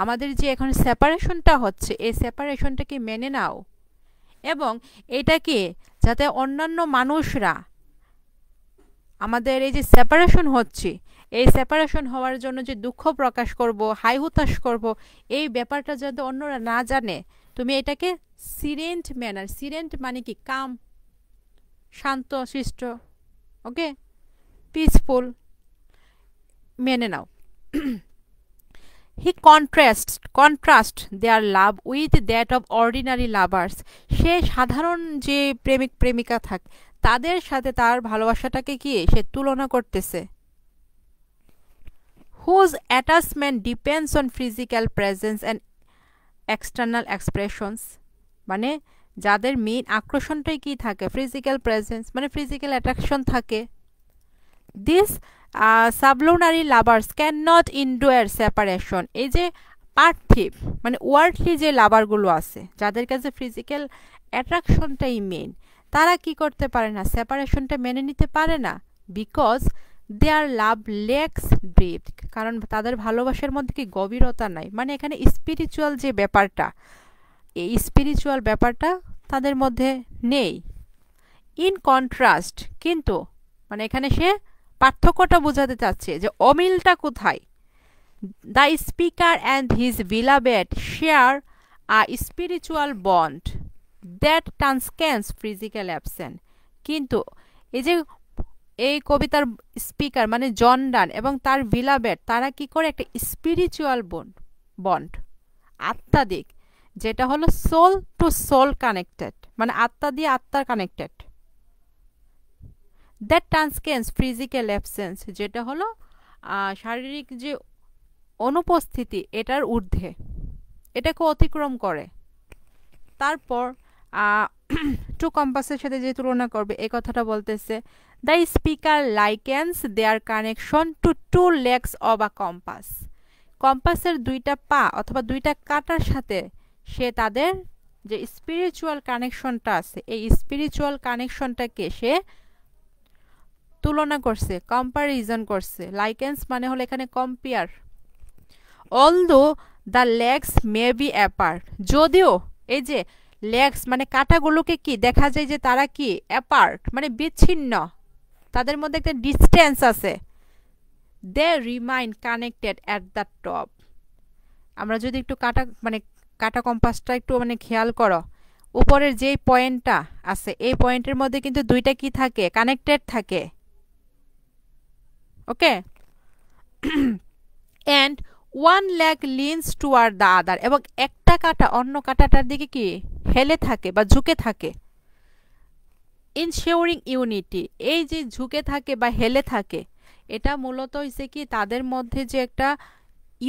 আমাদের যে এখন সেপারেশনটা হচ্ছে এই সেপারেশনটাকে মেনে নাও, এবং এটাকে যাতে অন্যান্য মানুষরা আমাদের এই যে সেপারেশন হচ্ছে এই সেপারেশন হওয়ার জন্য যে দুঃখ প্রকাশ করব, হাই হুতাশ করব, এই ব্যাপারটা যাতে অন্যরা না জানে তুমি এটাকে সিরেন্ট ম্যানার, সিরেন্ট মানে কি কাম, শান্ত শিষ্ট, ওকে, পিসফুল, মেনে নাও। He contrast their love with that of ordinary lovers। সে সাধারণ যে প্রেমিক প্রেমিকা থাকে তাদের সাথে তার ভালোবাসাটাকে কি সে তুলনা করতেছে। Whose attachment depends on physical presence and external expressions। মানে যাদের মেইন আকর্ষণটাই কি থাকে, ফিজিক্যাল প্রেজেন্স মানে ফিজিক্যাল অ্যাট্রাকশন থাকে। This sublunary lovers can not endure separation. এই যে পার্থিব মানে ওয়ার্ল্ডলি যে লাভারগুলো আছে যাদের কাছে ফিজিক্যাল অ্যাট্রাকশনটাই মেইন, তারা কি করতে পারে না, সেপারেশনটা মেনে নিতে পারে না। Because there love Lex depth, কারণ তাদের ভালোবাসার মধ্যে কি গভীরতা নাই, মানে এখানে স্পিরিচুয়াল যে ব্যাপারটা এই স্পিরিচুয়াল ব্যাপারটা তাদের মধ্যে নেই। ইন কন্ট্রাস্ট, কিন্তু মানে এখানে সে পার্থক্যটা বোঝাতে চাচ্ছে যে অমিলটা কোথায়। The speaker and his beloved share a spiritual bond that transcends physical absent. কিন্তু এই যে এই কবিতার স্পিকার মানে জন ডান এবং তার বিলাভেড তারা কি করে একটা স্পিরিচুয়াল বন্ড আত্মাদিক, যেটা হলো সোল টু সোল কানেক্টেড, মানে আত্মা দিয়ে আত্মার connected. That transcends physical absence, যেটা হলো শারীরিক যে অনুপস্থিতি এটার ঊর্ধ্বে, এটাকে অতিক্রম করে। তারপর টু কম্পাসের সাথে যে তুলনা করবে এই কথাটা বলতেছে। The speaker likens their connection to two legs of a compass. কম্পাসের দুইটা পা অথবা দুইটা কাটার সাথে সে তাদের যে স্পিরিচুয়াল কানেকশনটা আছে এই স্পিরিচুয়াল কানেকশনটাকে সে তুলনা করছে, কম্পারিজন করছে। লাইকেন্স মানে হলো এখানে compare. Although the legs may be apart, যদিও এই যে লেগস মানে কাঁটাগুলোকে কি দেখা যায় যে তারা কি অ্যাপার্ট মানে বিচ্ছিন্ন, তাদের মধ্যে একটা ডিস্টেন্স আছে। They remain connected at the top. আমরা যদি একটু কাটা কম্পাসটা একটু মানে খেয়াল করো, উপরের যেই পয়েন্টটা আছে এই পয়েন্টের মধ্যে কিন্তু দুইটা কি থাকে, কানেক্টেড থাকে, okay. And one leg leans toward the other, এবং একটা কাঁটা অন্য কাঁটাটার দিকে কি হেলে থাকে বা ঝুঁকে থাকে। ইনশিওরিং ইউনিটি, এই যে ঝুঁকে থাকে বা হেলে থাকে এটা মূলত হইছে কি তাদের মধ্যে যে একটা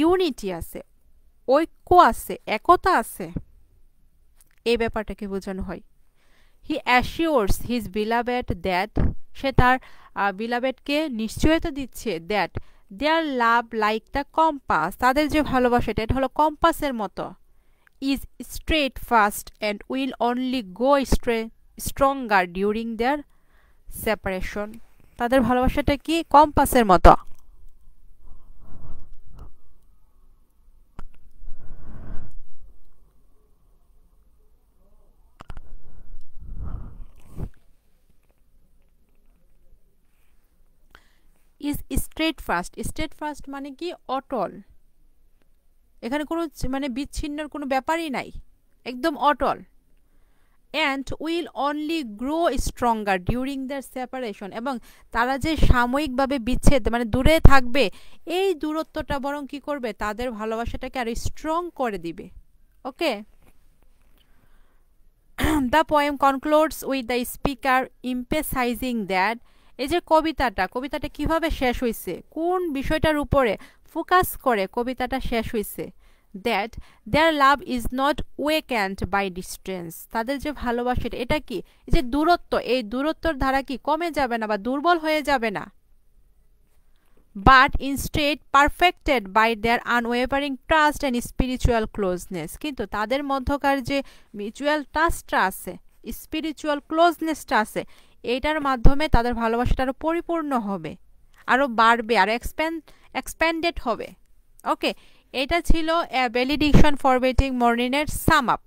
ইউনিটি আছে, ঐক্য আছে, একতা আছে, এই ব্যাপারটাকে বোঝানো হয়। He assures his beloved that, সে তার বিলাভেডকে নিশ্চয়তা দিচ্ছে that their love like the compass, তাদের যে ভালোবাসাটা এটা হলো কম্পাসের মতো। Is straight fast and will only go stronger during their separation. তাদের ভালোবাসাটা কি কম্পাসের মতো। ইজ স্ট্রেট ফাস্ট মানে কি অটল, এখানে কোনো মানে বিচ্ছিন্নর কোনো ব্যাপারই নাই, একদম অটল। And will only grow stronger during the separation, এবং তারা যে সাময়িকভাবে বিচ্ছেদ মানে দূরে থাকবে এই দূরত্বটা বরং কি করবে তাদের ভালোবাসাটাকে আরো স্ট্রং করে দিবে, ওকে। The poem concludes with the speaker emphasizing that এই যে কবিতাটা কিভাবে শেষ হয়েছে, কোন বিষয়টার উপরে ফোকাস করে কবিতাটা শেষ হয়েছে, that their love is not weakened by distance, তাদের যে ভালোবাসাটা এটা কি, এই যে দূরত্ব, এই দূরত্বর ধারা কি কমে যাবে না বা দুর্বল হয়ে যাবে না, but instead perfected by their unwavering trust and spiritual closeness, কিন্তু তাদের মধ্যকার যে মিউচুয়াল ট্রাস্টটা আছে, স্পিরিচুয়াল ক্লোজনেসটা আছে, এইটার মাধ্যমে তাদের ভালোবাসাটা আরও পরিপূর্ণ হবে, আরও বাড়বে, আরও এক্সপ্যান্ডেড হবে। ওকে, এটা ছিল ভ্যালিডিকশন ফর ওয়েটিং মর্নিংয়ের সাম আপ।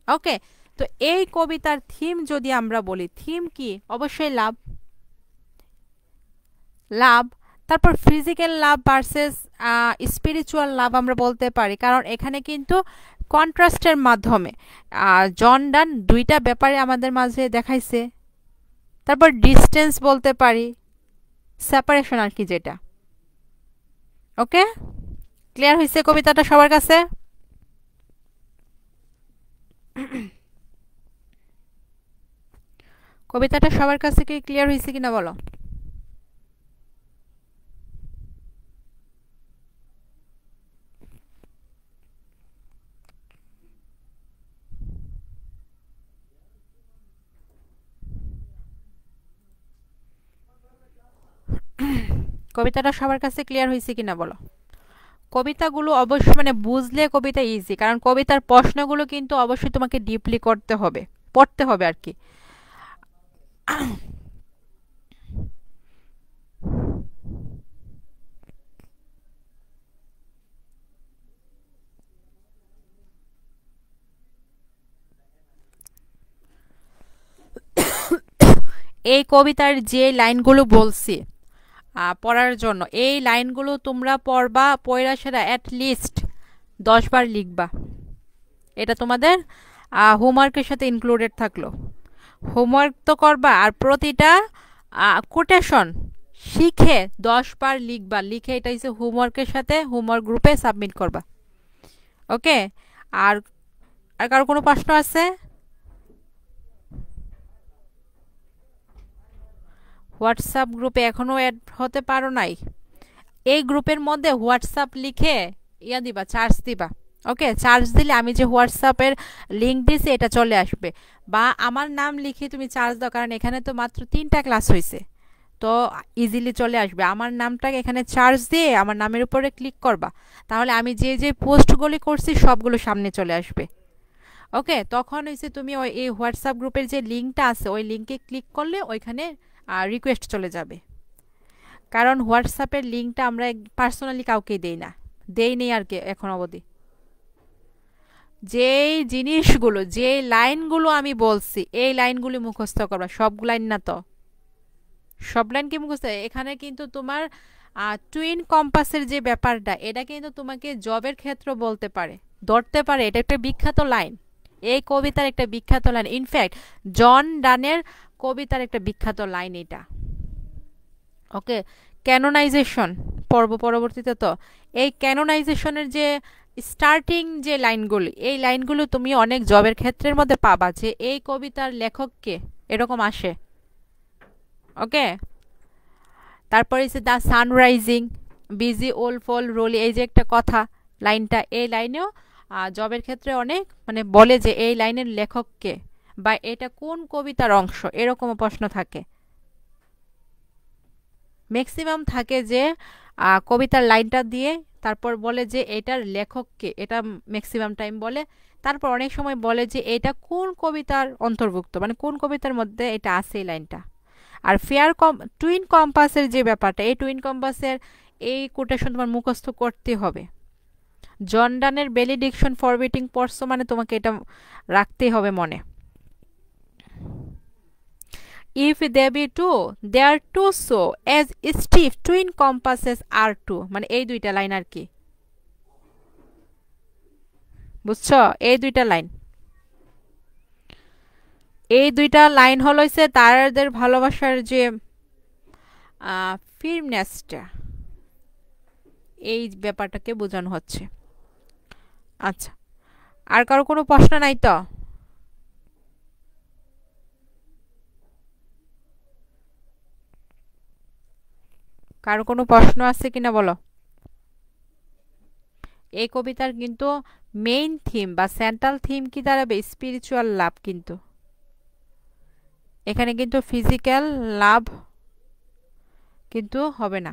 ওকে, তো এই কবিতার থিম যদি আমরা বলি, থিম কি, অবশ্যই লাভ, লাভ, তারপর ফিজিক্যাল লাভ ভার্সেস স্পিরিচুয়াল লাভ আমরা বলতে পারি, কারণ এখানে কিন্তু কন্ট্রাস্টের মাধ্যমে জন ডান দুইটা ব্যাপারে আমাদের মাঝে দেখাইছে। তারপর ডিস্টেন্স বলতে পারি, সেপারেশন আর কি যেটা। ওকে, ক্লিয়ার হয়েছে কবিতাটা সবার কাছে? কবিতাটা সবার কাছে কি ক্লিয়ার হয়েছে কিনা বলো? কবিতাটা সবার কাছে ক্লিয়ার হয়েছে কিনা বলো? কবিতাগুলো অবশ্যই মানে বুঝলে কবিতা ইজি, কারণ কবিতার প্রশ্নগুলো কিন্তু অবশ্যই তোমাকে ডিপলি করতে হবে, পড়তে হবে আর কি। এই কবিতার যে লাইনগুলো বলছি পড়ার জন্য, এই লাইনগুলো তোমরা পড়বা, পড়া সেটা অ্যাটলিস্ট 10 বার লিখবা। এটা তোমাদের হোমওয়ার্কের সাথে ইনক্লুডেড থাকলো। হোমওয়ার্ক তো করবা, আর প্রতিটা কোটেশন শিখে 10 বার লিখবা, লিখে এটা হচ্ছে হোমওয়ার্কের সাথে হোমওয়ার্ক গ্রুপে সাবমিট করবা। ওকে, আর আর কারো কোনো প্রশ্ন আছে? হোয়াটসঅ্যাপ গ্রুপে এখনও অ্যাড হতে পারো নাই? এই গ্রুপের মধ্যে হোয়াটসঅ্যাপ লিখে ইয়া দিবা, চার্জ দিবা। ওকে, চার্জ দিলে আমি যে হোয়াটসঅ্যাপের লিঙ্ক দিয়েছি এটা চলে আসবে, বা আমার নাম লিখে তুমি চার্জ দাও, কারণ এখানে তো মাত্র 3টা ক্লাস হয়েছে, তো ইজিলি চলে আসবে। আমার নামটাকে এখানে চার্জ দিয়ে আমার নামের উপরে ক্লিক করবা, তাহলে আমি যে যে পোস্টগুলি করছি সবগুলো সামনে চলে আসবে। ওকে, তখন হয়েছে তুমি ওই এই হোয়াটসঅ্যাপ গ্রুপের যে লিঙ্কটা আছে ওই লিঙ্কে ক্লিক করলে ওইখানে রিকোয়েস্ট চলে যাবে, কারণ হোয়াটসঅ্যাপের লিঙ্কটা আমরা পার্সোনালি কাউকে দেই না, নেই আর কি এখন অবধি। যেই জিনিসগুলো, যে লাইনগুলো আমি বলছি এই লাইনগুলি মুখস্থ করবা, সব লাইন না তো, সব লাইন কি মুখস্থ? এখানে কিন্তু তোমার টুইন কম্পাসের যে ব্যাপারটা, এটা কিন্তু তোমাকে জবের ক্ষেত্র বলতে পারে, ধরতে পারে, এটা একটা বিখ্যাত লাইন, এই কবিতার একটা বিখ্যাত লাইন, ইনফ্যাক্ট জন ডানের কবিতার একটা বিখ্যাত লাইন এটা। ওকে, ক্যানোনাইজেশন পর্ব পরবর্তীতে, তো এই ক্যানোনাইজেশনের যে স্টার্টিং যে লাইনগুলো, এই লাইনগুলো তুমি অনেক জবের ক্ষেত্রের মধ্যে পাবা যে এই কবিতার লেখককে, এরকম আসে। ওকে, তারপরে হচ্ছে দ্য সানরাইজিং বিজি ওল ফল রোলি, এই যে একটা কথা লাইনটা, এই লাইনেও জবের ক্ষেত্রে অনেক মানে বলে যে এই লাইনের লেখককে বা এটা কোন কবিতার অংশ, এরকমও প্রশ্ন থাকে। ম্যাক্সিমাম থাকে যে কবিতার লাইনটা দিয়ে তারপর বলে যে এটার লেখককে, এটা ম্যাক্সিমাম টাইম বলে। তারপর অনেক সময় বলে যে এটা কোন কবিতার অন্তর্ভুক্ত, মানে কোন কবিতার মধ্যে এটা আছে এই লাইনটা। আর টুইন কম্পাসের যে ব্যাপারটা, এই টুইন কম্পাসের এই কোটেশন তোমার মুখস্থ করতে হবে। জন ডানের ভ্যালিডিকশন ফর ওয়েটিং পড়ছো মানে তোমাকে এটা রাখতেই হবে মনে। If they be two, they are two so as stiff twin compasses are two, মানে এই দুইটা লাইন আর কি, বুঝছো? এই দুইটা লাইন, এই দুইটা লাইন হচ্ছে তাদের ভালোবাসার যে ফিরনেসটা, এই ব্যাপারটাকে বোঝানো হচ্ছে। আচ্ছা, আর কারো কোনো প্রশ্ন নাই তো? কারো কোনো প্রশ্ন আছে কিনা বলো। এই কবিতার কিন্তু মেইন থিম বা সেন্ট্রাল থিম কি দাঁড়াবে? স্পিরিচুয়াল লাভ। কিন্তু এখানে কিন্তু ফিজিক্যাল লাভ কিন্তু হবে না,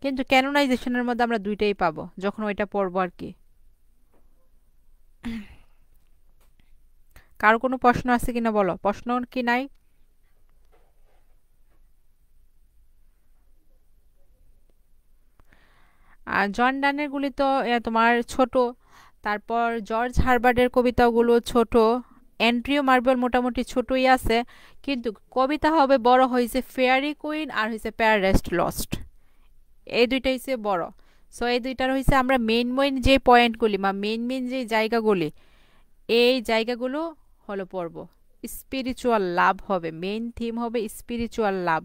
কিন্তু ক্যানোনাইজেশনের মধ্যে আমরা দুইটাই পাবো যখন ওইটা পড়বো আর কি। কারো কোনো প্রশ্ন আছে কিনা বলো, প্রশ্ন কি নাই? আর জন ডানের গুলি তো তোমার ছোট, তারপর জর্জ হারবার্ডের কবিতাগুলো ছোট, অ্যান্ড্রিউ মার্বেল মোটামুটি ছোটই আছে, কিন্তু কবিতা হবে বড়, হয়েছে ফেয়ারি কুইন আর হয়েছে প্যারাডাইস লস্ট, এই দুইটা হচ্ছে বড়। সো এই দুইটার হয়েছে আমরা মেইন মেইন যে পয়েন্টগুলি বা মেইন মেইন যে জায়গাগুলি, এই জায়গাগুলো হলো পড়ব। স্পিরিচুয়াল লাভ হবে, মেইন থিম হবে স্পিরিচুয়াল লাভ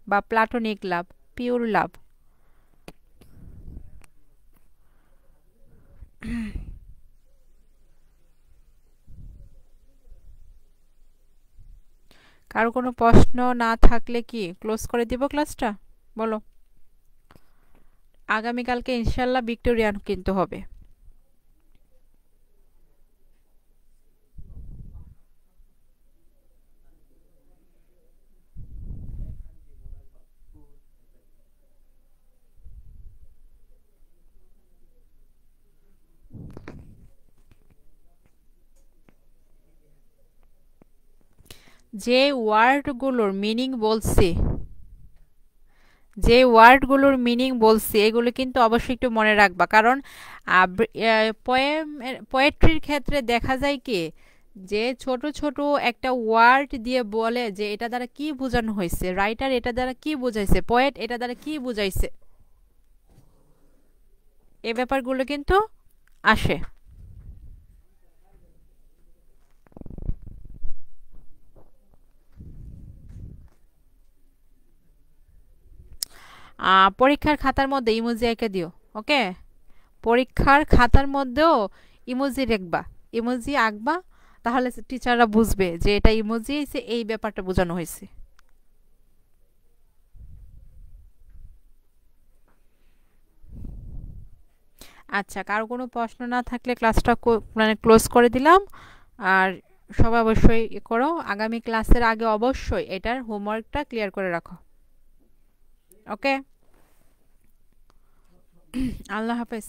বা প্লাটোনিক লাভ, পিওর লাভ। কারো কোনো প্রশ্ন না থাকলে কি ক্লোজ করে দিব ক্লাসটা, বলো। আগামীকালকে ইনশাল্লাহ ভিক্টোরিয়ান কিন্তু হবে। যে ওয়ার্ডগুলোর মিনিং বলছি, যে ওয়ার্ডগুলোর মিনিং বলছি এগুলো কিন্তু অবশ্যই একটু মনে রাখবা, কারণ পোয়েট্রির ক্ষেত্রে দেখা যায় কি যে ছোট ছোট একটা ওয়ার্ড দিয়ে বলে যে এটা দ্বারা কি বোঝানো হয়েছে, রাইটার এটা দ্বারা কি বুঝাইছে, পোয়েট এটা দ্বারা কি বুঝাইছে, এই ব্যাপারগুলো কিন্তু আসে। পরীক্ষার খাতার মধ্যে ইমোজি এঁকে দিও, ওকে? পরীক্ষার খাতার মধ্যেও ইমোজি রাখবা, ইমোজি আঁকবা, তাহলে টিচাররা বুঝবে যে এটা ইমোজি এই ব্যাপারটা বোঝানো হয়েছে। আচ্ছা, কারো কোনো প্রশ্ন না থাকলে ক্লাসটা মানে ক্লোজ করে দিলাম। আর সবাই অবশ্যই করো, আগামী ক্লাসের আগে অবশ্যই এটার হোমওয়ার্কটা ক্লিয়ার করে রাখো, ওকে? আল্লাহ হাফেজ।